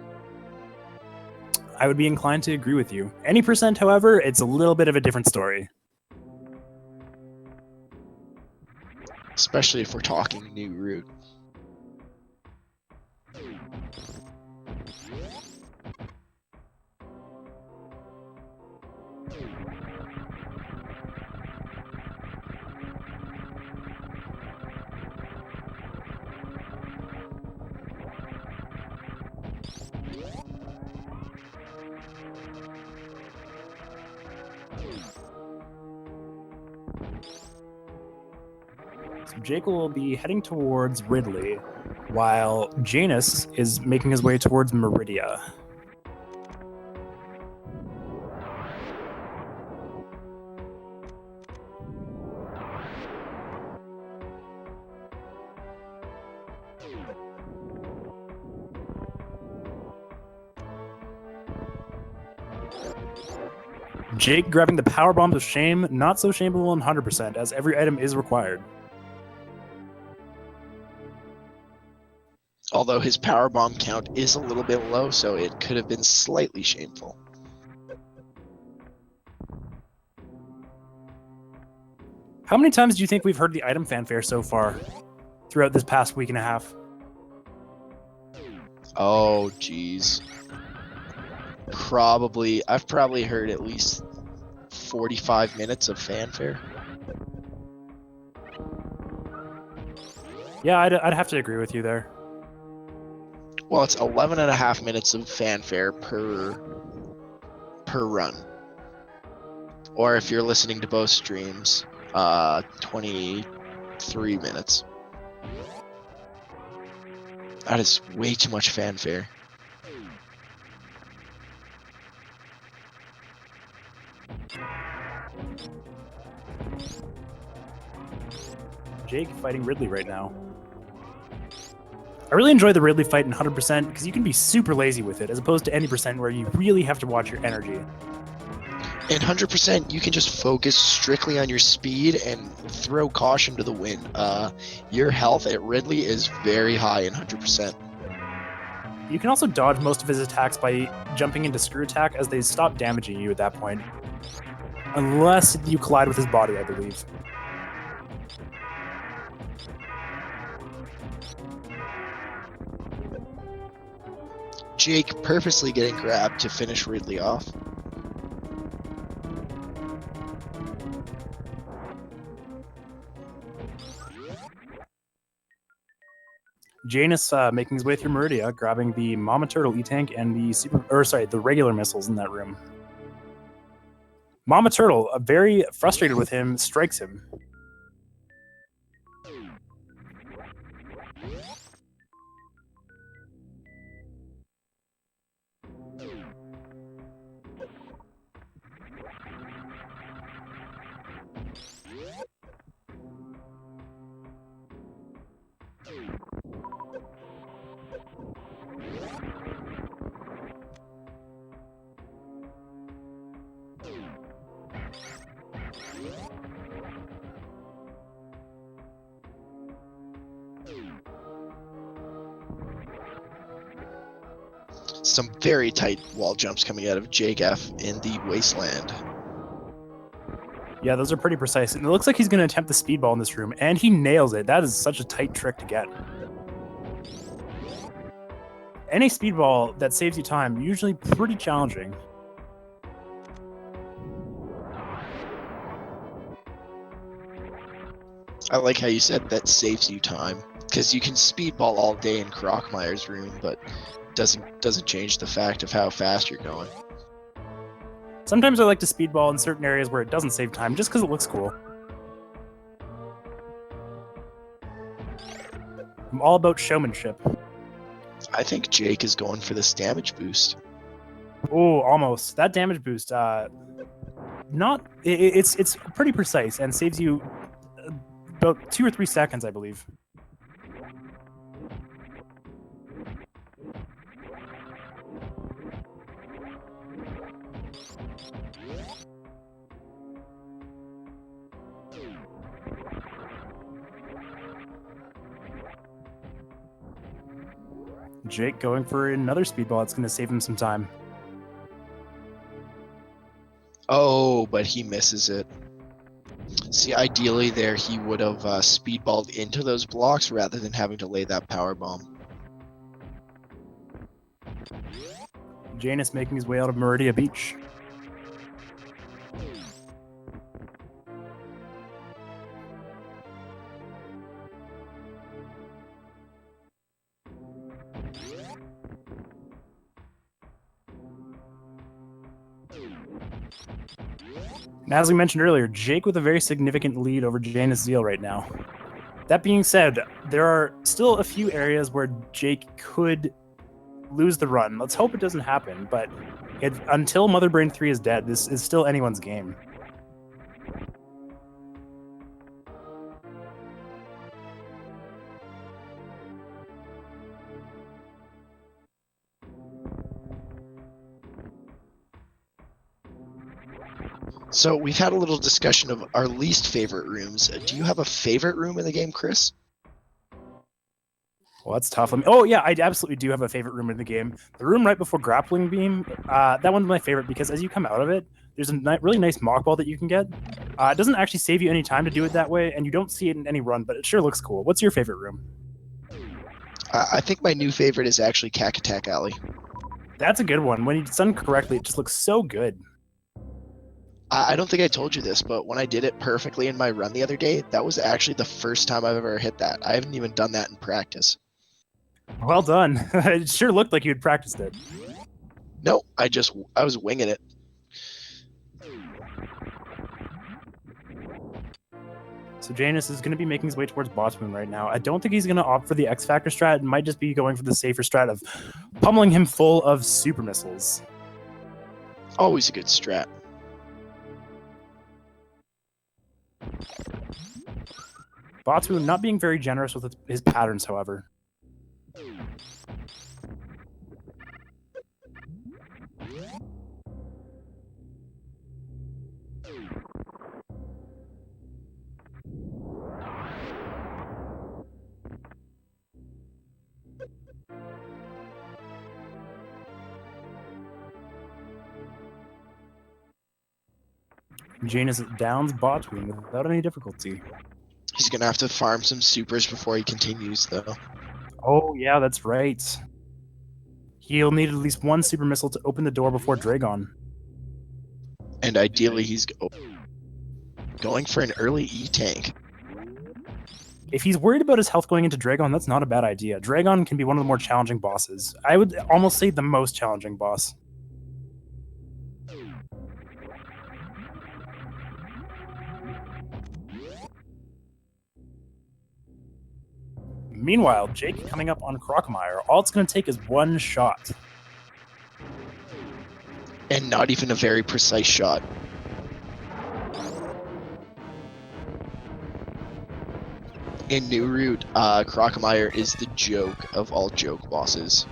I would be inclined to agree with you. Any percent, however, it's a little bit of a different story. Especially if we're talking new route. So Jake will be heading towards Ridley, while Janus is making his way towards Meridia. Jake grabbing the power bombs of shame, not so shameable in 100%, as every item is required. Although his power bomb count is a little bit low, so it could have been slightly shameful. How many times do you think we've heard the item fanfare so far throughout this past week and a half? Oh, geez. I've probably heard at least 45 minutes of fanfare. Yeah, I'd have to agree with you there. Well, it's 11 and a half minutes of fanfare per run. Or if you're listening to both streams, 23 minutes. That is way too much fanfare. Jake fighting Ridley right now. I really enjoy the Ridley fight in 100% because you can be super lazy with it, as opposed to any percent where you really have to watch your energy. In 100%, you can just focus strictly on your speed and throw caution to the wind. Your health at Ridley is very high in 100%. You can also dodge most of his attacks by jumping into screw attack, as they stop damaging you at that point. Unless you collide with his body, I believe. Jake purposely getting grabbed to finish Ridley off. Janus making his way through Meridia, grabbing the Mama Turtle E-Tank and the regular missiles in that room. Mama Turtle, very frustrated with him, strikes him. Some very tight wall jumps coming out of Jake F in the Wasteland. Yeah, those are pretty precise. And it looks like he's going to attempt the speedball in this room, and he nails it. That is such a tight trick to get. Any speedball that saves you time, usually pretty challenging. I like how you said that saves you time, because you can speedball all day in Crockmeyer's room, but doesn't change the fact of how fast you're going. Sometimes I like to speedball in certain areas where it doesn't save time, just because it looks cool. I'm all about showmanship. I think Jake is going for this damage boost. Oh, almost. That damage boost, it's pretty precise and saves you about 2 or 3 seconds, I believe. Jake going for another speedball. It's going to save him some time. Oh, but he misses it. See, ideally there he would have speedballed into those blocks rather than having to lay that power bomb. Janus making his way out of Meridia Beach. And as we mentioned earlier, Jake with a very significant lead over JanusZeal right now. That being said, there are still a few areas where Jake could lose the run. Let's hope it doesn't happen, but until Mother Brain 3 is dead, this is still anyone's game. So we've had a little discussion of our least favorite rooms. Do you have a favorite room in the game, Chris? Well, that's tough. Oh, yeah, I absolutely do have a favorite room in the game. The room right before Grappling Beam, that one's my favorite because as you come out of it, there's a really nice mock ball that you can get. It doesn't actually save you any time to do it that way, and you don't see it in any run, but it sure looks cool. What's your favorite room? I think my new favorite is actually Cack Alley. That's a good one. When it's done correctly, it just looks so good. I don't think I told you this, but when I did it perfectly in my run the other day, that was actually the first time I've ever hit that. I haven't even done that in practice. Well done. It sure looked like you had practiced it. No, I was winging it. So Janus is going to be making his way towards Boss Moon right now. I don't think he's going to opt for the X Factor strat. It might just be going for the safer strat of pummeling him full of super missiles. Always a good strat. Batu not being very generous with his patterns, however. Janus downs Botwing without any difficulty. He's gonna have to farm some supers before he continues, though. Oh, yeah, that's right. He'll need at least one super missile to open the door before Dragon. And ideally, he's going for an early E-tank. If he's worried about his health going into Dragon, that's not a bad idea. Dragon can be one of the more challenging bosses. I would almost say the most challenging boss. Meanwhile, Jake coming up on Crocomire. All it's going to take is one shot. And not even a very precise shot. In New Route, Crocomire is the joke of all joke bosses.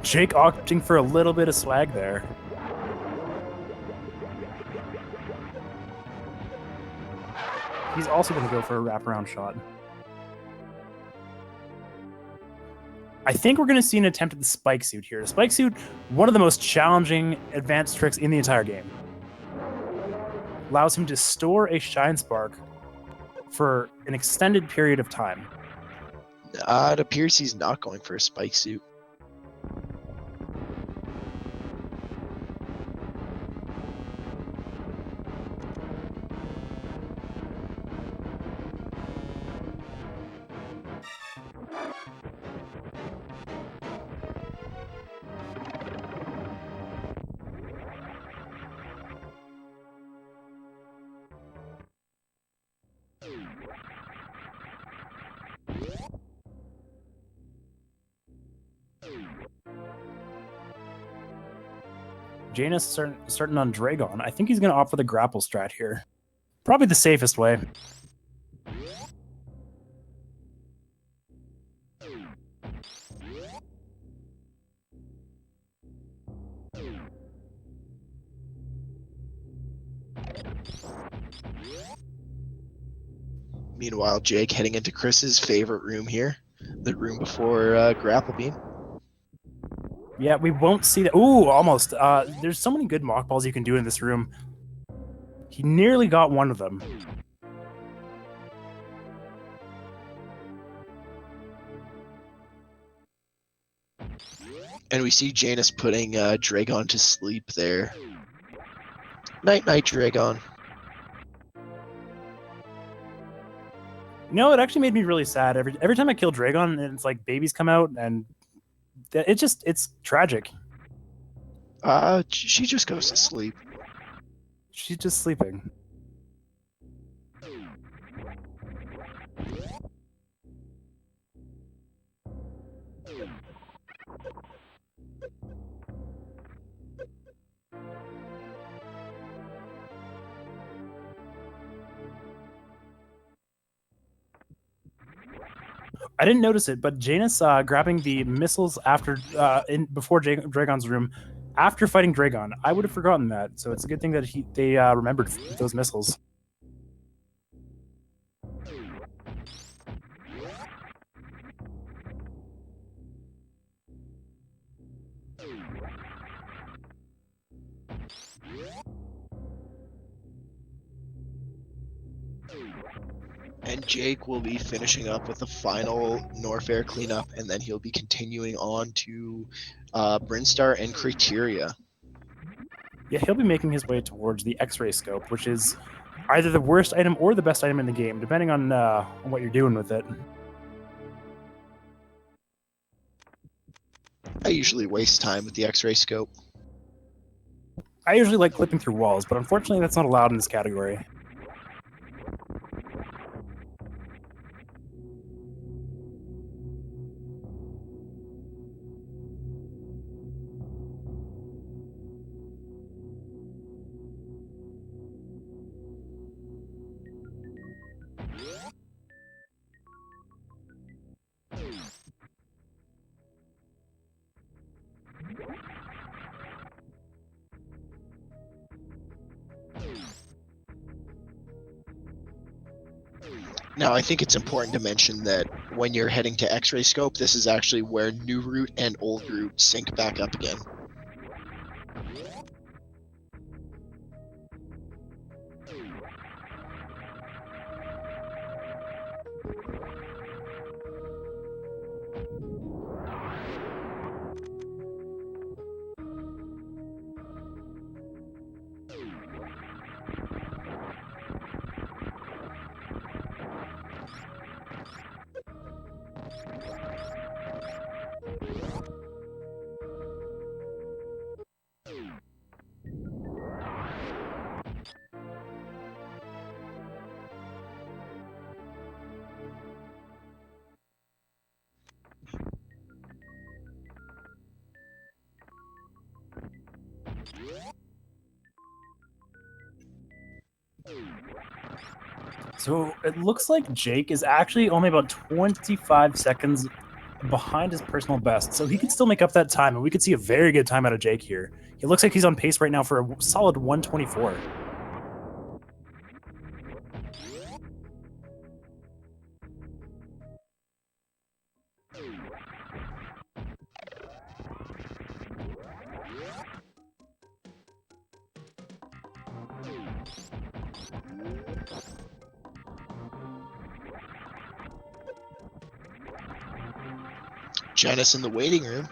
Jake opting for a little bit of swag there. He's also going to go for a wraparound shot. I think we're going to see an attempt at the spike suit here. The spike suit, one of the most challenging advanced tricks in the entire game. Allows him to store a shine spark for an extended period of time. It appears he's not going for a spike suit. Janus starting on Dragon. I think he's going to opt for the grapple strat here. Probably the safest way. Meanwhile, Jake heading into Chris's favorite room here, the room before Grapple Beam. Yeah, we won't see that. Ooh, almost. There's so many good mock balls you can do in this room. He nearly got one of them. And we see Janus putting Dragon to sleep there. Night-night, Dragon. No, it actually made me really sad. Every time I kill Dragon, it's like babies come out, and it's tragic. She just goes to sleep. She's just sleeping. I didn't notice it, but Janus grabbing the missiles before Dragon's room after fighting Dragon. I would have forgotten that, so it's a good thing that they remembered those missiles. And Jake will be finishing up with the final Norfair cleanup, and then he'll be continuing on to Brinstar and Criteria. Yeah, he'll be making his way towards the X-ray scope, which is either the worst item or the best item in the game, depending on what you're doing with it. I usually waste time with the X-ray scope. I usually like clipping through walls, but unfortunately that's not allowed in this category. Now, I think it's important to mention that when you're heading to X-ray scope, this is actually where New Route and Old Route sync back up again. So it looks like Jake is actually only about 25 seconds behind his personal best. So he could still make up that time, and we could see a very good time out of Jake here. He looks like he's on pace right now for a solid 124. Janus in the waiting room.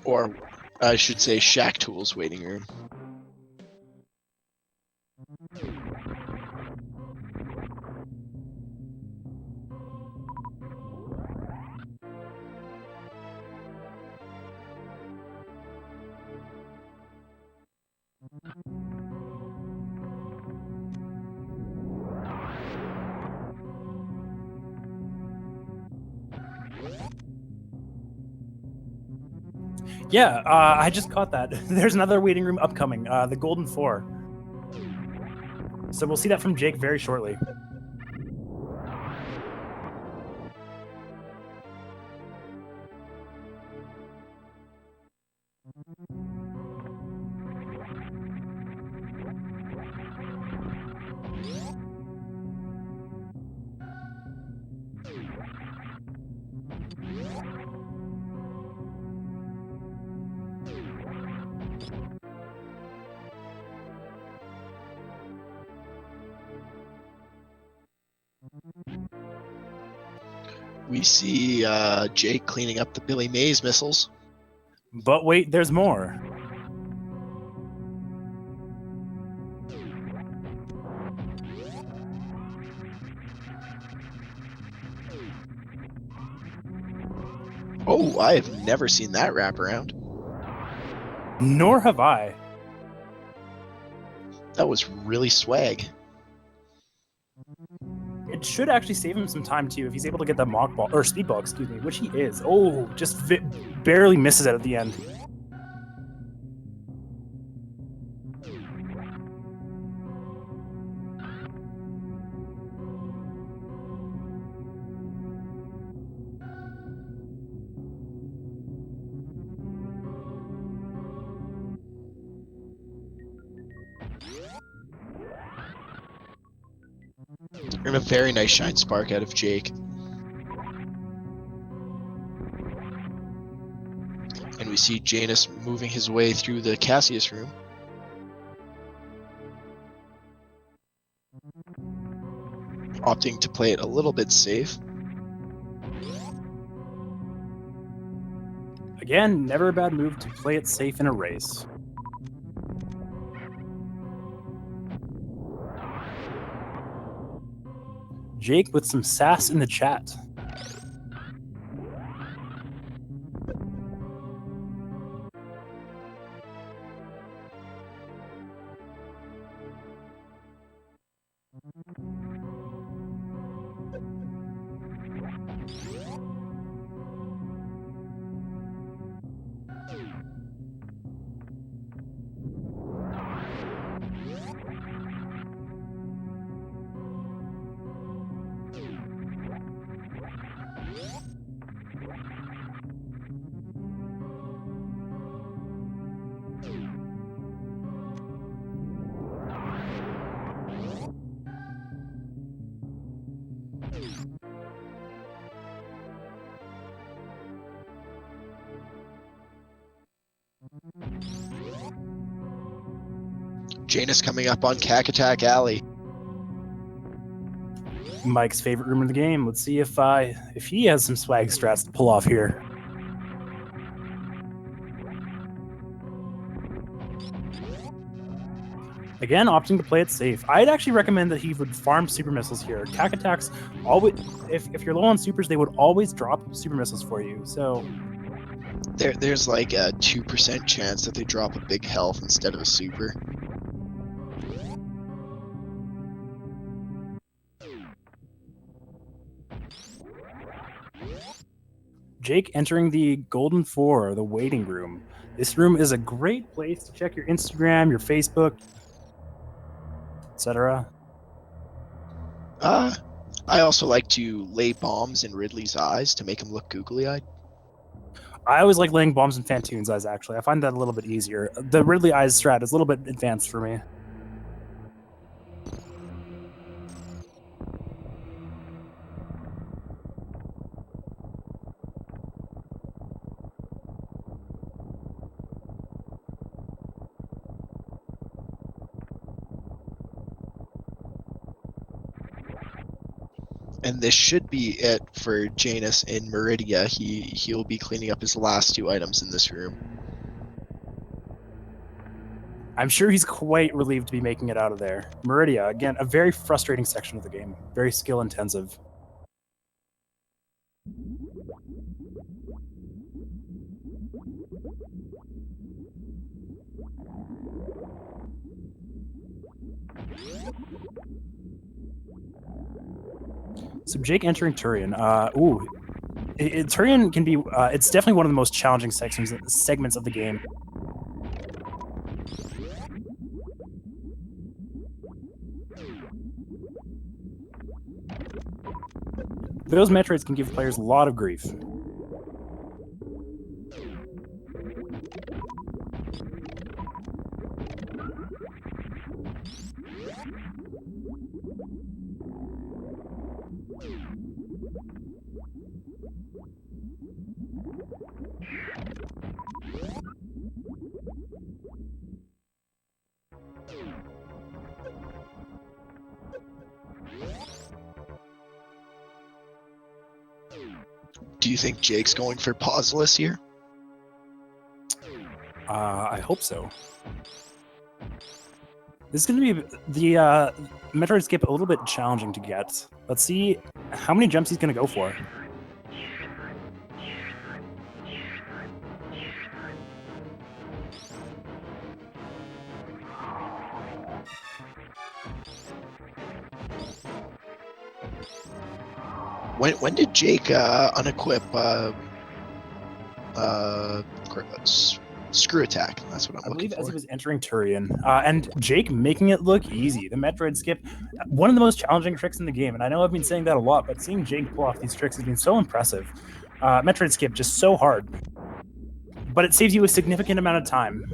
Or I should say Shack Tool's waiting room. Yeah, I just caught that. There's another waiting room upcoming, the Golden 4. So we'll see that from Jake very shortly. We see Jake cleaning up the Billy Mays missiles. But wait, there's more. Oh, I have never seen that wraparound. Nor have I. That was really swag. It should actually save him some time too if he's able to get that mock ball or speed ball, excuse me, which he is. Oh, just barely misses it at the end. And a very nice shine spark out of Jake. And we see Janus moving his way through the Cassius room. Opting to play it a little bit safe. Again, never a bad move to play it safe in a race. Jake with some sass in the chat. Janus coming up on Cack Alley. Mike's favorite room in the game. Let's see if he has some swag strats to pull off here. Again, opting to play it safe. I'd actually recommend that he would farm super missiles here. Cack attacks always, if you're low on supers, they would always drop super missiles for you. So there's like a 2% chance that they drop a big health instead of a super. Jake entering the Golden 4, the waiting room. This room is a great place to check your Instagram, your Facebook, etc. I also like to lay bombs in Ridley's eyes to make him look googly-eyed. I always like laying bombs in Fantoon's eyes, actually. I find that a little bit easier. The Ridley eyes strat is a little bit advanced for me. And this should be it for Janus in Meridia. He'll be cleaning up his last 2 items in this room. I'm sure he's quite relieved to be making it out of there. Meridia, again, a very frustrating section of the game. Very skill intensive. So Jake entering Turian. Turian can be. It's definitely one of the most challenging segments of the game. Those Metroids can give players a lot of grief. Do you think Jake's going for pauseless here? I hope so. This is going to be the Metroid skip a little bit challenging to get. Let's see how many jumps he's going to go for. When did Jake unequip screw attack? That's what I'm looking for. As he was entering Turian. And Jake making it look easy. The Metroid skip, one of the most challenging tricks in the game. And I know I've been saying that a lot, but seeing Jake pull off these tricks has been so impressive. Metroid skip, just so hard. But it saves you a significant amount of time.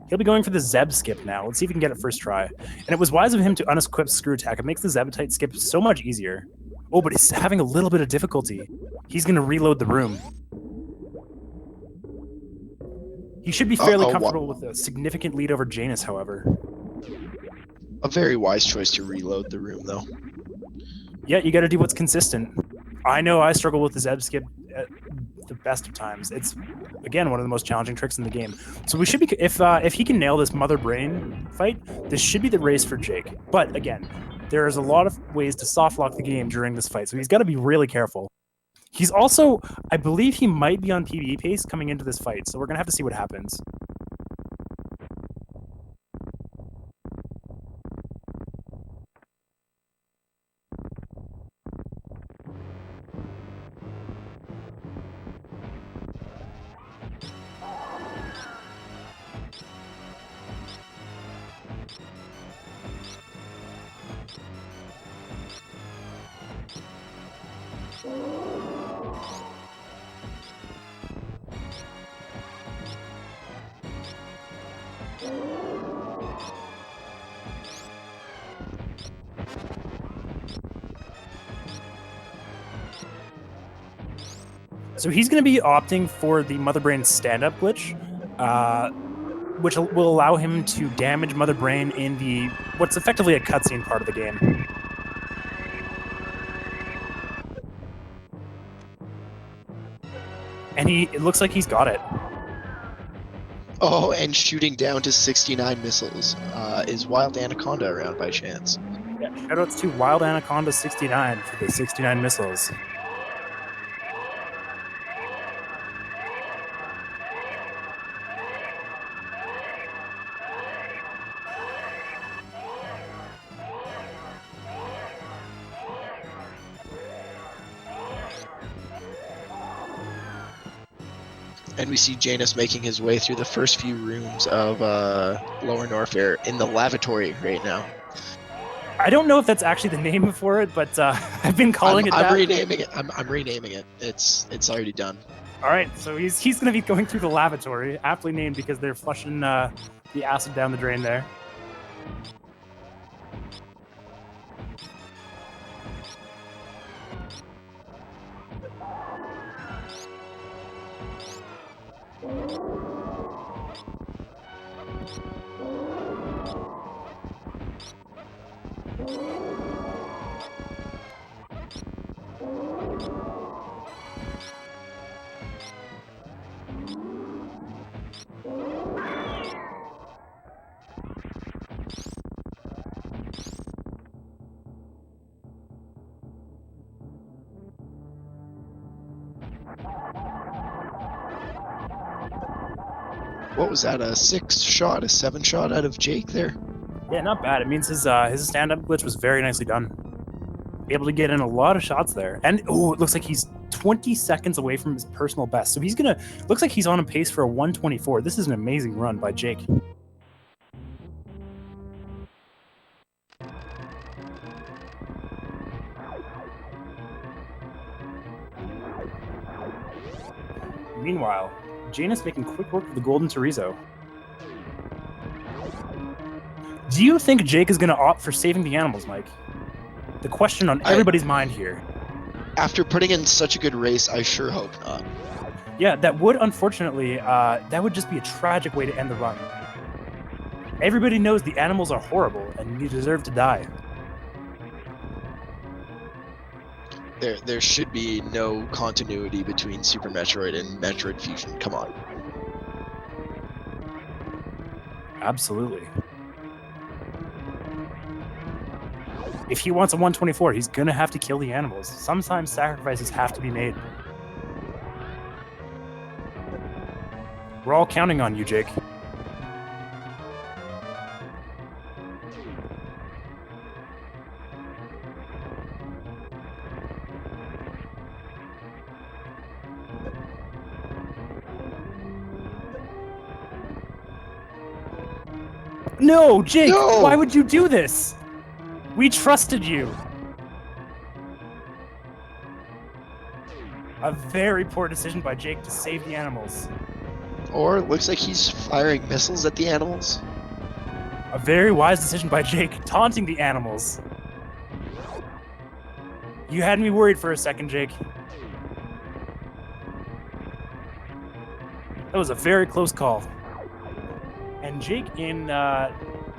He'll be going for the Zeb skip now. Let's see if he can get it first try. And it was wise of him to unequip screw attack. It makes the Zebetite skip so much easier. Oh, but he's having a little bit of difficulty. He's going to reload the room. He should be fairly comfortable with a significant lead over Janus, however. A very wise choice to reload the room, though. Yeah, you got to do what's consistent. I know I struggle with the Zeb skip at the best of times. It's, again, one of the most challenging tricks in the game. So we should be, if he can nail this Mother Brain fight, this should be the race for Jake. But again, there's a lot of ways to soft lock the game during this fight, so he's got to be really careful. He's also, I believe he might be on PvE pace coming into this fight, so we're going to have to see what happens. So he's going to be opting for the Mother Brain stand-up glitch, which will allow him to damage Mother Brain in the what's effectively a cutscene part of the game. And it looks like he's got it. Oh, and shooting down to 69 missiles. Is Wild Anaconda around by chance? Yeah, shoutouts to Wild Anaconda 69 for the 69 missiles. And we see Janus making his way through the first few rooms of Lower Norfair in the lavatory right now. I don't know if that's actually the name for it, but I've been calling it I'm that. renaming it. I'm renaming it. It's already done. All right, so he's going to be going through the lavatory, aptly named because they're flushing the acid down the drain there. What was that? A 6-shot, a 7-shot out of Jake there? Yeah, not bad. It means his stand-up glitch was very nicely done. Able to get in a lot of shots there. And it looks like he's 20 seconds away from his personal best. So he's gonna looks like he's on a pace for a 124. This is an amazing run by Jake. Meanwhile, Janus making quick work of the Golden Chorizo. Do you think Jake is going to opt for saving the animals, Mike? The question on everybody's mind here. After putting in such a good race, I sure hope not. Yeah, that would, unfortunately, that would just be a tragic way to end the run. Everybody knows the animals are horrible and you deserve to die. There should be no continuity between Super Metroid and Metroid Fusion. Come on. Absolutely. If he wants a 124, he's going to have to kill the animals. Sometimes sacrifices have to be made. We're all counting on you, Jake. No, Jake! No! Why would you do this? We trusted you. A very poor decision by Jake to save the animals. Or it looks like he's firing missiles at the animals. A very wise decision by Jake, taunting the animals. You had me worried for a second, Jake. That was a very close call. And Jake in the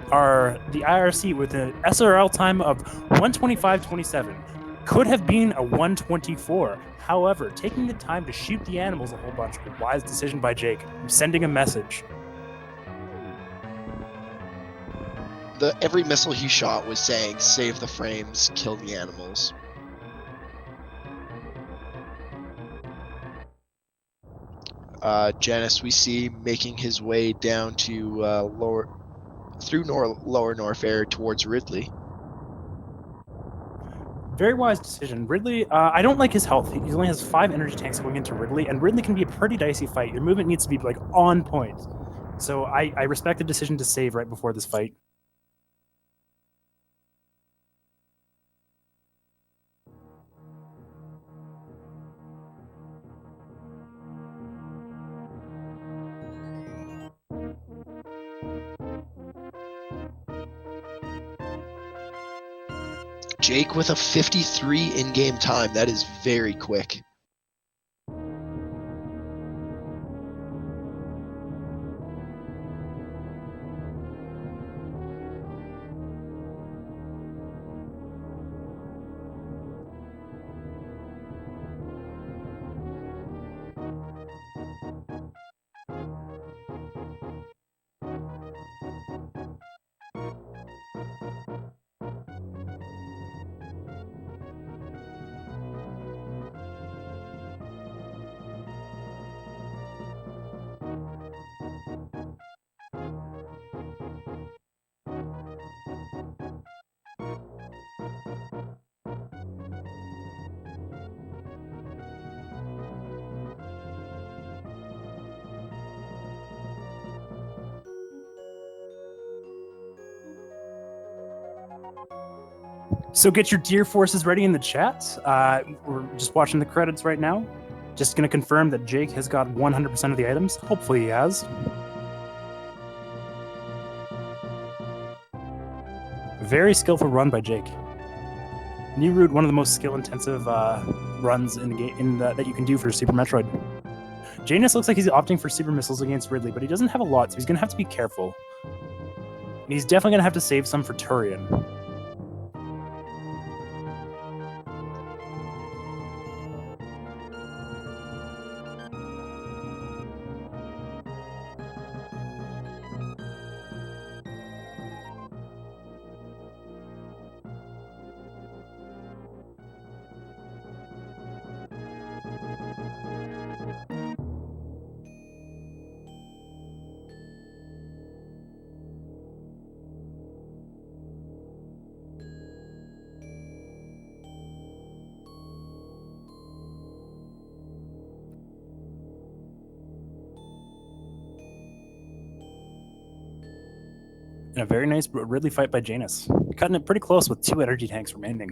IRC with an SRL time of 125.27 could have been a 124. However, taking the time to shoot the animals a whole bunch, a wise decision by Jake. I'm sending a message. Every missile he shot was saying, save the frames, kill the animals. Janus we see making his way down to lower Norfair towards Ridley. Very wise decision. Ridley, I don't like his health. He only has 5 energy tanks going into Ridley, and Ridley can be a pretty dicey fight. Your movement needs to be like on point. So I respect the decision to save right before this fight. Jake with a 53 in-game time. That is very quick. So get your deer forces ready in the chat. We're just watching the credits right now. Just going to confirm that Jake has got 100% of the items. Hopefully he has. Very skillful run by Jake. New route, one of the most skill-intensive runs in the game that you can do for Super Metroid. Janus looks like he's opting for super missiles against Ridley, but he doesn't have a lot, so he's going to have to be careful. And he's definitely going to have to save some for Turian. And a very nice Ridley fight by Janus. Cutting it pretty close with 2 energy tanks remaining.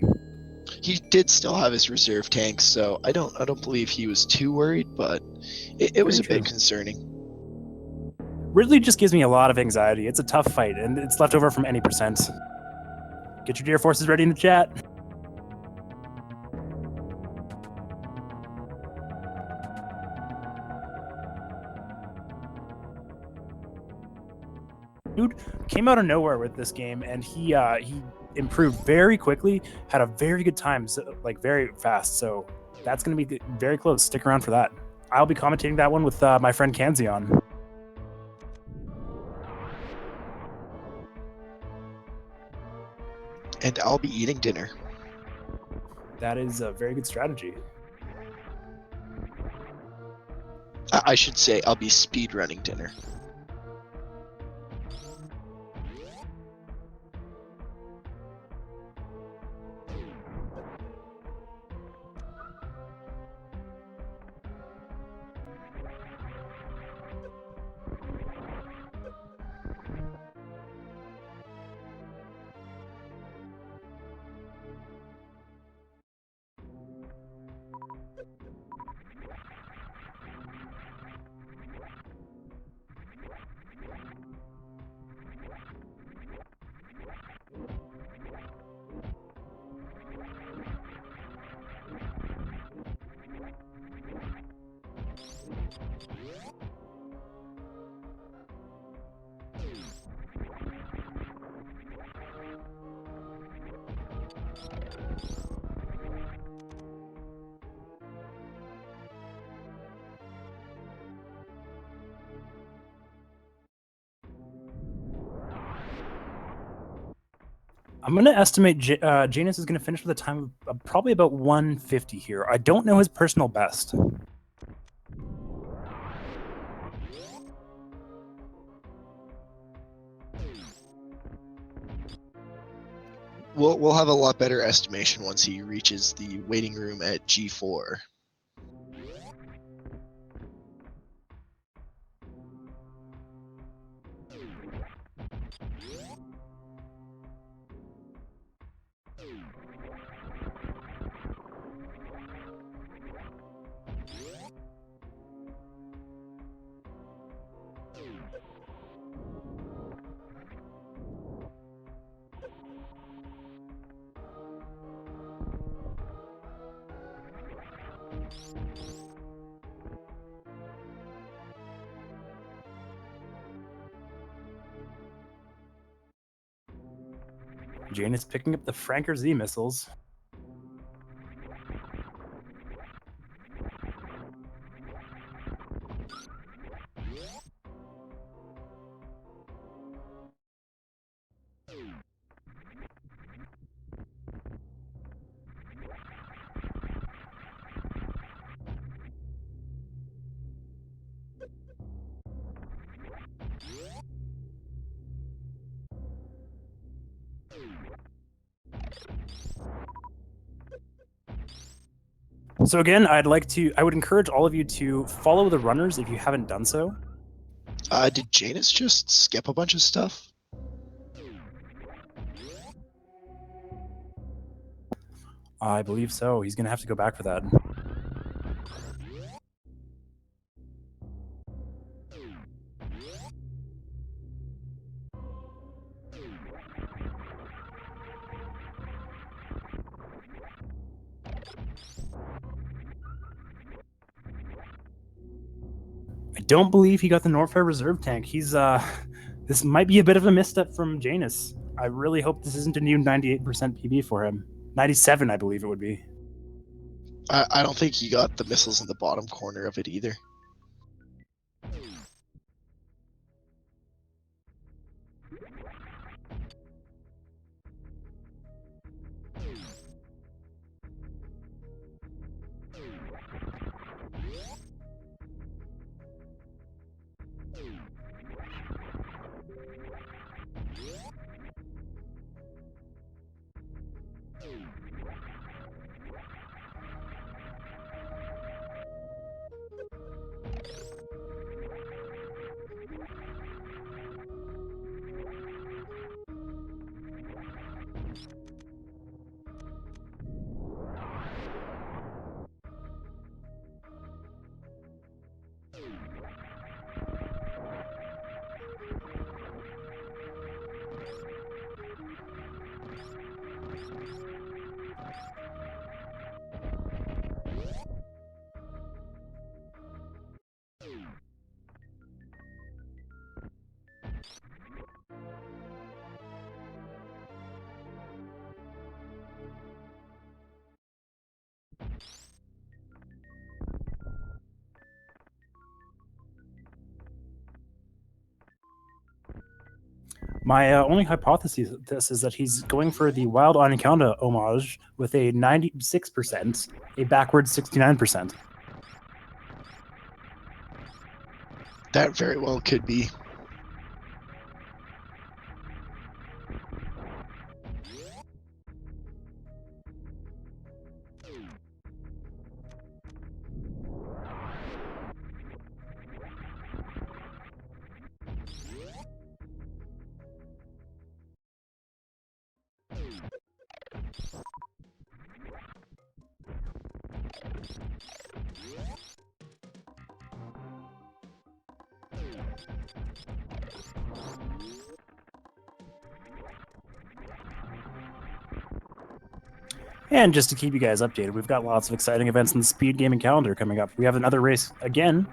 He did still have his reserve tanks, so I don't believe he was too worried, but it was a bit concerning. Ridley just gives me a lot of anxiety. It's a tough fight, and it's left over from any percent. Get your deer forces ready in the chat. Dude came out of nowhere with this game, and he improved very quickly, had a very good time, like very fast. So that's going to be very close. Stick around for that. I'll be commentating that one with my friend Kanzion. And I'll be eating dinner. That is a very good strategy. I should say I'll be speed running dinner. I'm going to estimate Janus is going to finish with a time of probably about 150 here. I don't know his personal best. We'll have a lot better estimation once he reaches the waiting room at G4. Janus picking up the Franker Z missiles. So again, I would encourage all of you to follow the runners if you haven't done so. Did Janus just skip a bunch of stuff? I believe so. He's going to have to go back for that. I don't believe he got the Norfair Reserve tank. He's this might be a bit of a misstep from Janus. I really hope this isn't a new 98% PB for him. 97, I believe it would be. I don't think he got the missiles in the bottom corner of it either. My only hypothesis of this is that he's going for the Wild Anaconda homage with a 96%, a backwards 69%. That very well could be. And just to keep you guys updated, we've got lots of exciting events in the speed gaming calendar coming up. We have another race again.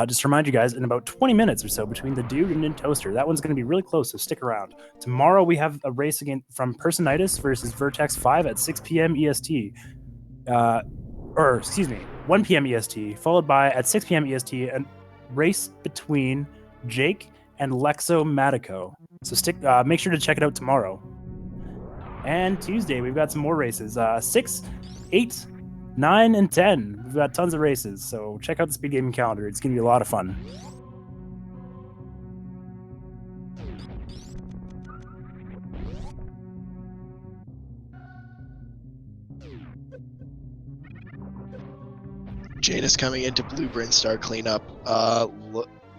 Just to remind you guys, in about 20 minutes or so between the Dude and Toaster. That one's going to be really close, so stick around. Tomorrow we have a race again from Personitis versus Vertex 5 at 6 p.m. EST. Or excuse me, 1 p.m. EST, followed by at 6 p.m. EST a race between Jake and Lexo Matico. So make sure to check it out tomorrow. And Tuesday, we've got some more races. 6, 8, 9, and 10. We've got tons of races, so check out the speed gaming calendar. It's going to be a lot of fun. Janus coming into Blue Brinstar cleanup,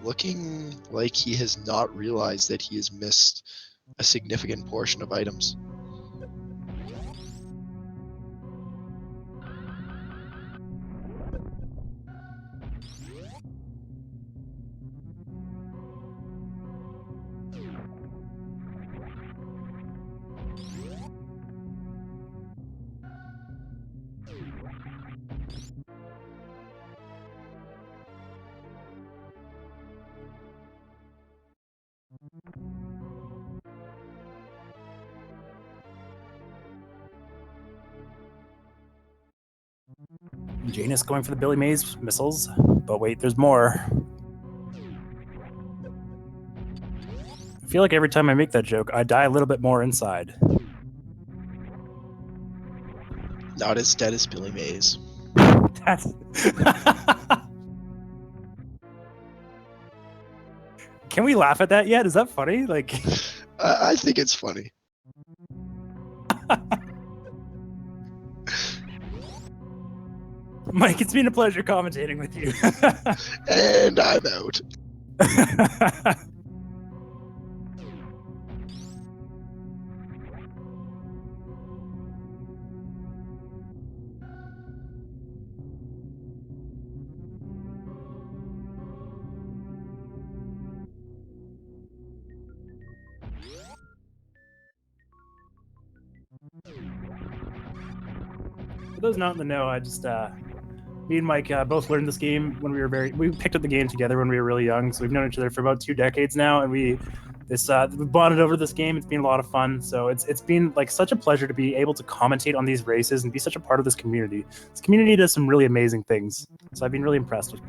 looking like he has not realized that he has missed a significant portion of items. Janus going for the Billy Mays missiles, but wait, there's more. I feel like every time I make that joke, I die a little bit more inside. Not as dead as Billy Mays. That's... Can we laugh at that yet? Is that funny? Like, I think it's funny. Mike, it's been a pleasure commentating with you. And I'm out. For those not in the know, I just me and Mike both learned this game when we picked up the game together when we were really young. So we've known each other for about 2 decades now, and we bonded over this game. It's been a lot of fun. So it's been like such a pleasure to be able to commentate on these races and be such a part of this community. This community does some really amazing things. So I've been really impressed with it.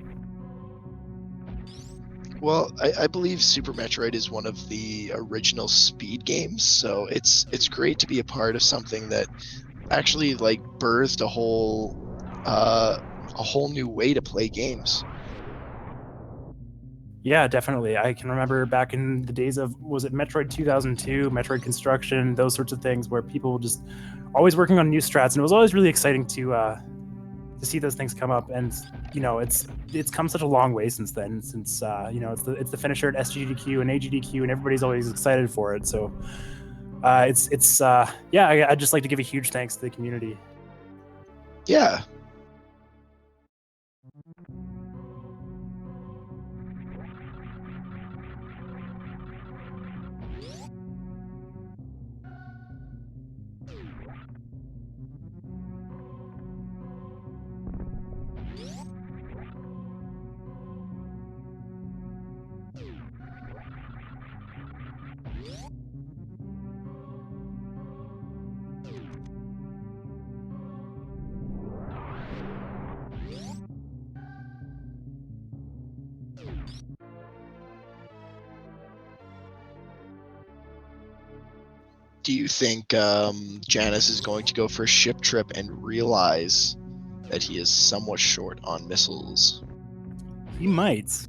Well, I believe Super Metroid is one of the original speed games, so it's great to be a part of something that actually like birthed a whole new way to play games. Yeah, definitely. I can remember back in the days of, was it Metroid 2002, Metroid Construction, those sorts of things where people were just always working on new strats, and it was always really exciting to see those things come up. And you know, it's come such a long way since then. Since you know, it's the finisher at SGDQ and AGDQ, and everybody's always excited for it. So yeah, I'd just like to give a huge thanks to the community. Yeah. Do you think Janus is going to go for a ship trip and realize that he is somewhat short on missiles? He might.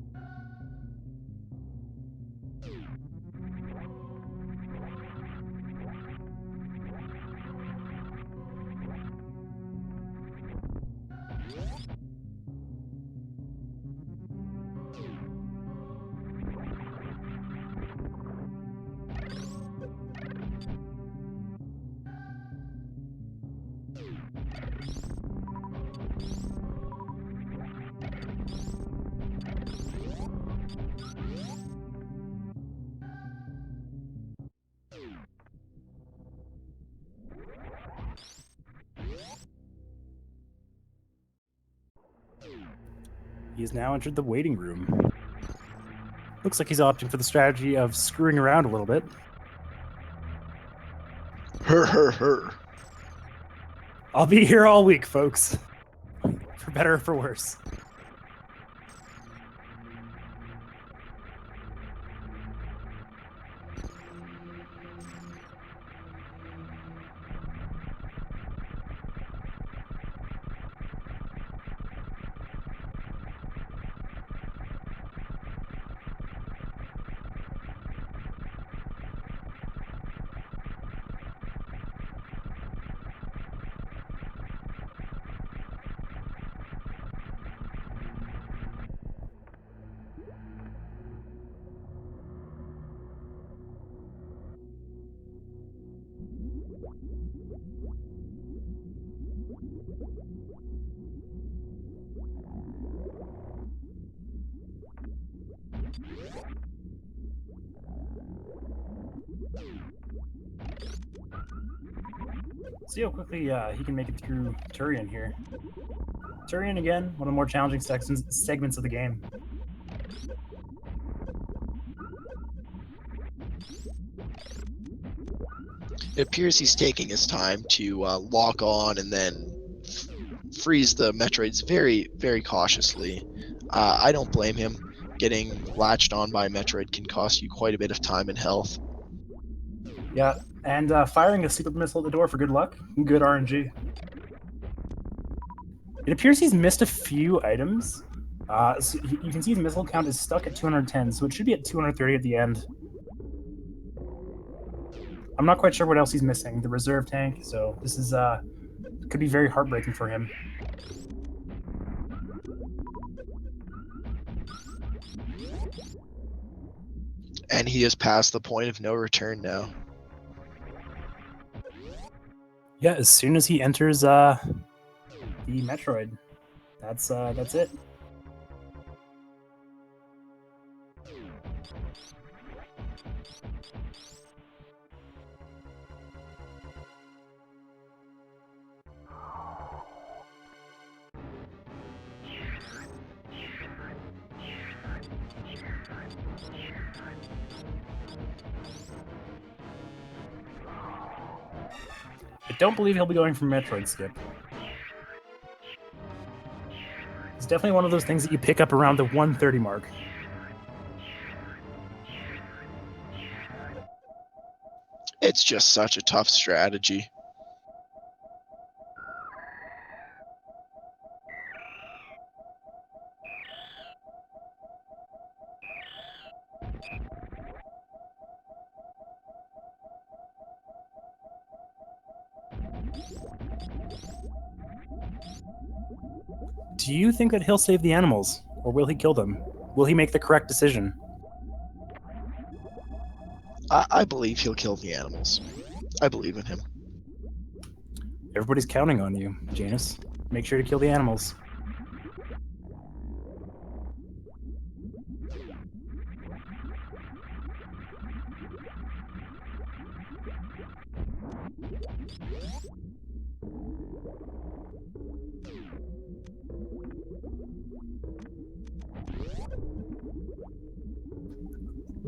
He's now entered the waiting room. Looks like he's opting for the strategy of screwing around a little bit. Her. I'll be here all week, folks. For better or for worse. See how quickly he can make it through Turian here. Turian, again, one of the more challenging segments of the game. It appears he's taking his time to lock on and then freeze the Metroids very, very cautiously. I don't blame him. Getting latched on by a Metroid can cost you quite a bit of time and health. Yeah, and firing a super missile at the door for good luck. Good RNG. It appears he's missed a few items. So you can see his missile count is stuck at 210, so it should be at 230 at the end. I'm not quite sure what else he's missing. The reserve tank, so this is could be very heartbreaking for him. And he has passed the point of no return now. Yeah, as soon as he enters the Metroid, that's it. I don't believe he'll be going for Metroid skip. It's definitely one of those things that you pick up around the 130 mark. It's just such a tough strategy. Do you think that he'll save the animals, or will he kill them? Will he make the correct decision? I believe he'll kill the animals. I believe in him. Everybody's counting on you, Janus. Make sure to kill the animals.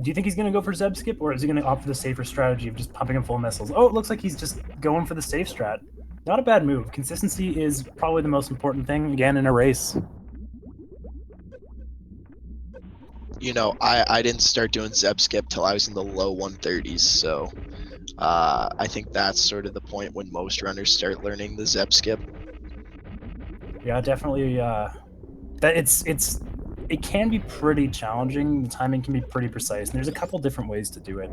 Do you think he's going to go for Zeb skip, or is he going to opt for the safer strategy of just pumping him full of missiles? Oh, it looks like he's just going for the safe strat. Not a bad move. Consistency is probably the most important thing, again, in a race. You know, I didn't start doing Zeb skip till I was in the low 130s, so I think that's sort of the point when most runners start learning the Zeb skip. Yeah, definitely. That it can be pretty challenging. The timing can be pretty precise, and there's a couple different ways to do it.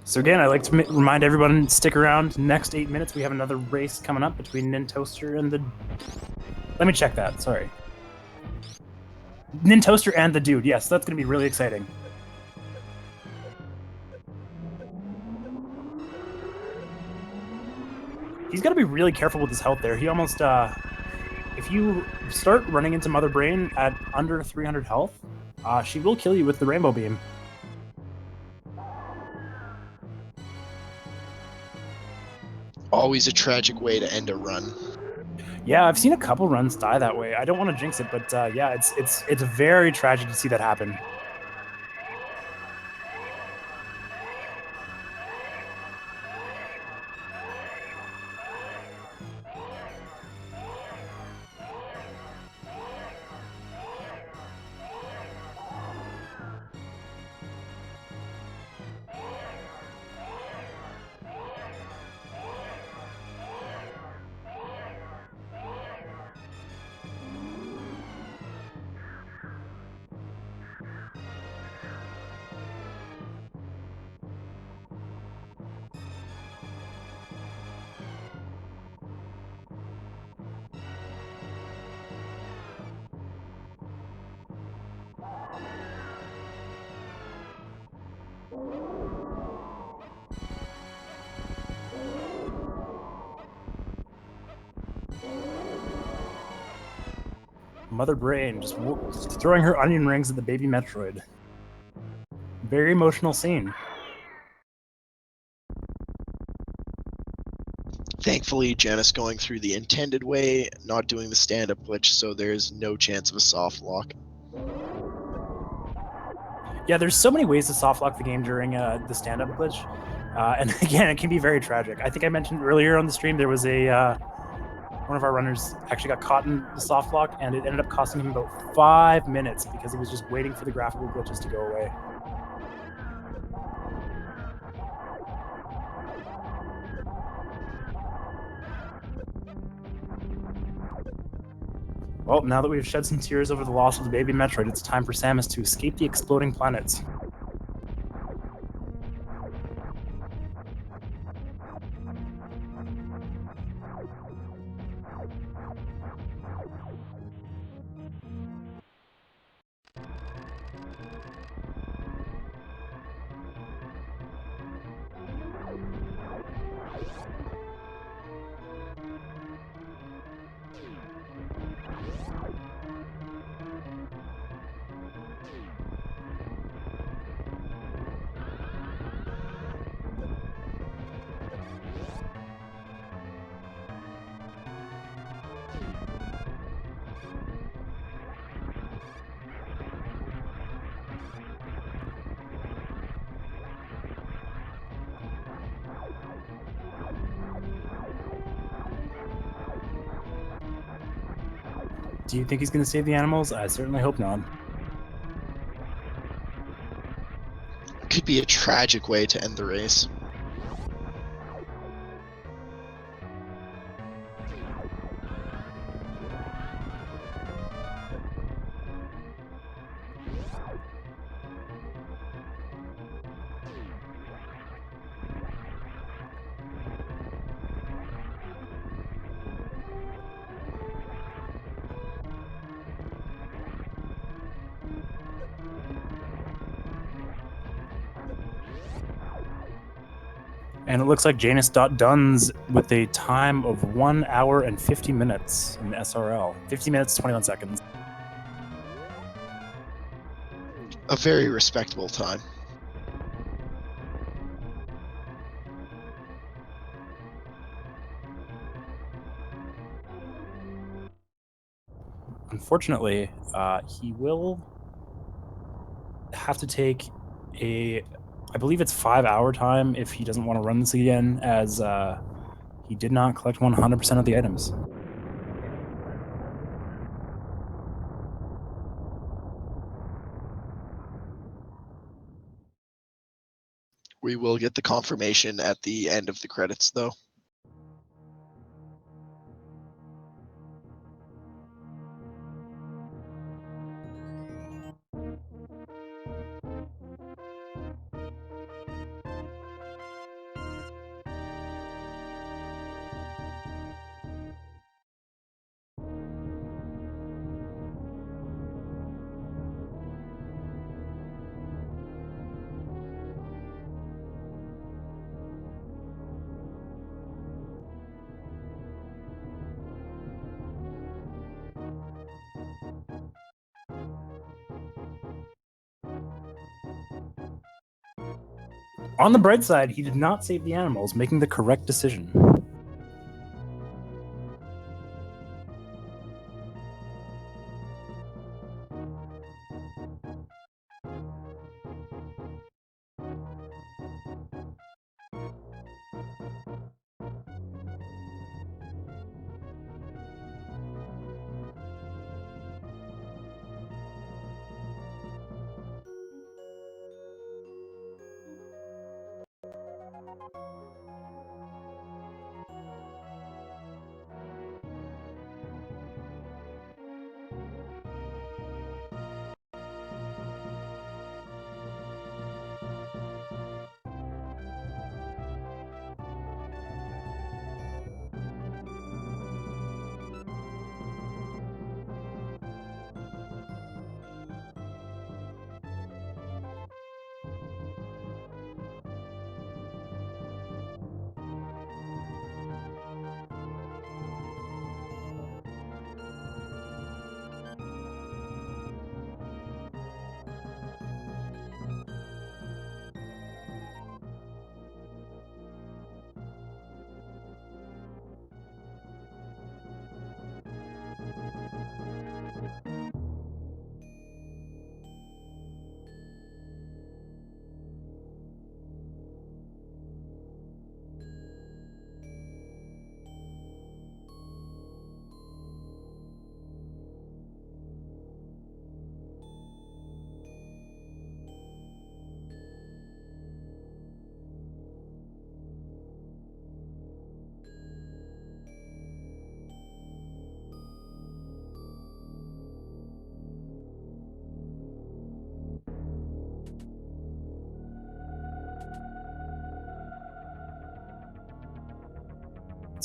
So again, I'd like to remind everyone, stick around. Next 8 minutes, we have another race coming up between Nintoaster and the... Let me check that, sorry. Nintoaster and the Dude, yes, that's going to be really exciting. He's got to be really careful with his health there. He almost... if you start running into Mother Brain at under 300 health, she will kill you with the Rainbow Beam. Always a tragic way to end a run. Yeah, I've seen a couple runs die that way. I don't want to jinx it, but yeah, it's very tragic to see that happen. Mother Brain just throwing her onion rings at the baby Metroid. Very emotional scene. Thankfully, Janus going through the intended way, not doing the stand-up glitch, so there's no chance of a soft lock. Yeah, there's so many ways to soft lock the game during the stand-up glitch. And again, it can be very tragic. I think I mentioned earlier on the stream there was a one of our runners actually got caught in the soft lock, and it ended up costing him about 5 minutes because he was just waiting for the graphical glitches to go away. Well, now that we've shed some tears over the loss of the baby Metroid, it's time for Samus to escape the exploding planets. Do you think he's going to save the animals? I certainly hope not. Could be a tragic way to end the race. And it looks like Janus.Duns with a time of 1 hour and 50 minutes in the SRL. 50 minutes, 21 seconds. A very respectable time. Unfortunately, he will have to take I believe it's 5-hour time if he doesn't want to run this again, as he did not collect 100% of the items. We will get the confirmation at the end of the credits, though. On the bright side, he did not save the animals, making the correct decision.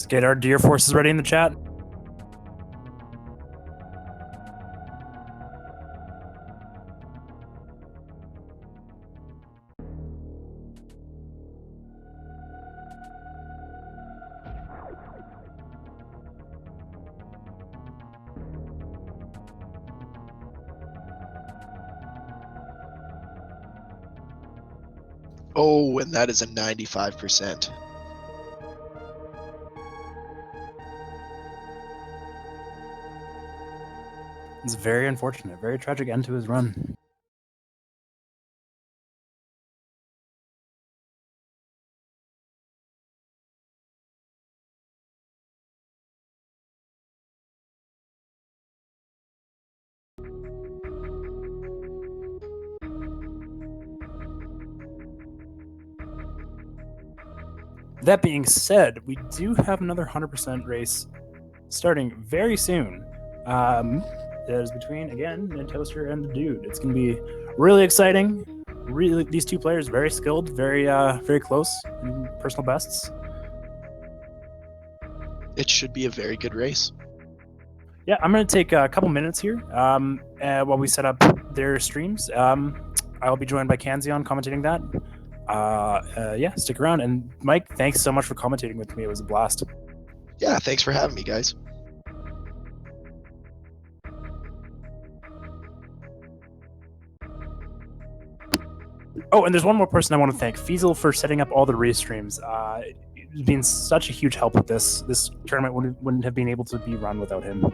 Let's get our deer forces ready in the chat. Oh, and that is a 95%. It's very unfortunate, very tragic end to his run. That being said, we do have another 100% race starting very soon. That is between, again, Nintoaster and the Dude. It's going to be really exciting. Really, these two players very skilled, very close in personal bests. It should be a very good race. Yeah, I'm going to take a couple minutes here while we set up their streams. I'll be joined by Kanzion commentating that. Yeah, stick around. And Mike, thanks so much for commentating with me. It was a blast. Yeah, thanks for having me, guys. Oh, and there's one more person I want to thank, Feasel, for setting up all the restreams. It's been such a huge help with this. This tournament wouldn't have been able to be run without him.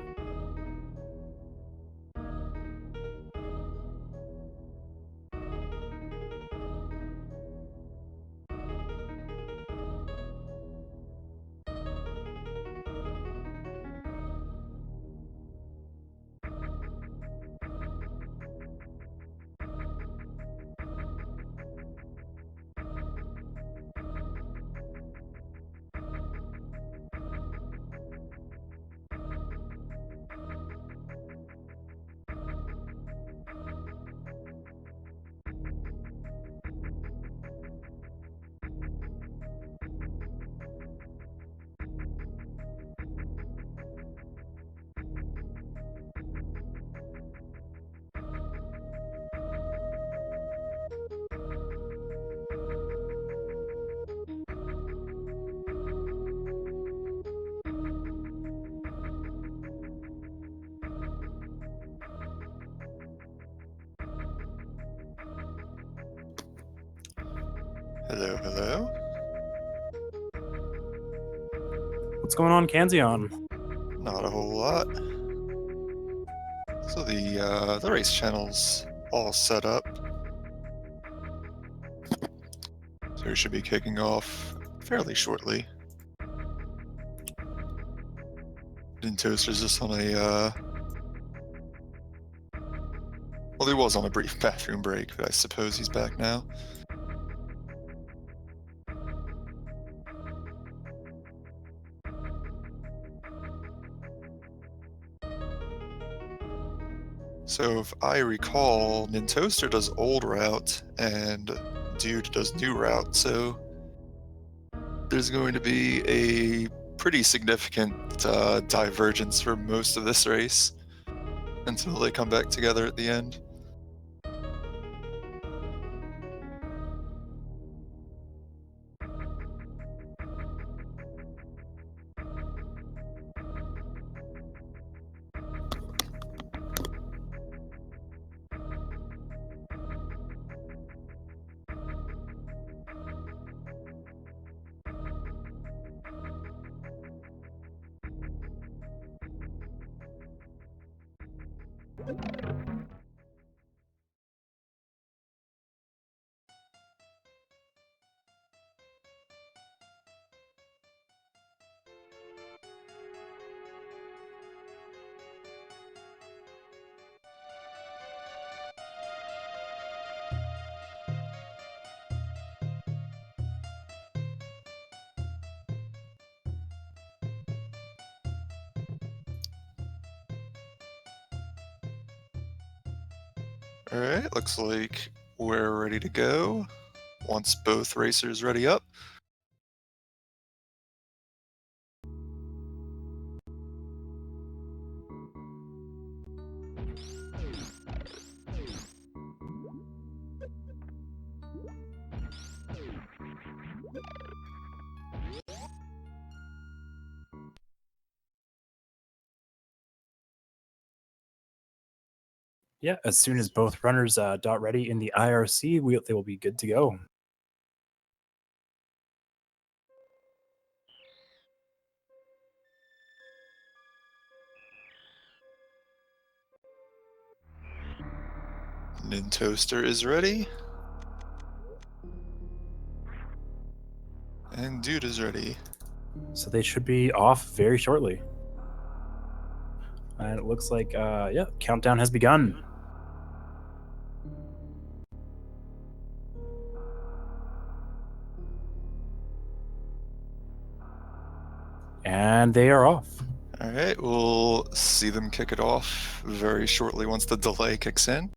Hello, hello. What's going on, Kanzion? Not a whole lot. So the race channel's all set up. So we should be kicking off fairly shortly. Nintoaster's just on a well, he was on a brief bathroom break, but I suppose he's back now. So if I recall, Nintoaster does old route and Dude does new route, so there's going to be a pretty significant divergence for most of this race until they come back together at the end. Alright, looks like we're ready to go. Once both racers ready up. Yeah, as soon as both runners dot ready in the IRC, they will be good to go. Nintoaster is ready. And Dude is ready. So they should be off very shortly. And it looks like, yeah, countdown has begun. And they are off. All right, we'll see them kick it off very shortly once the delay kicks in.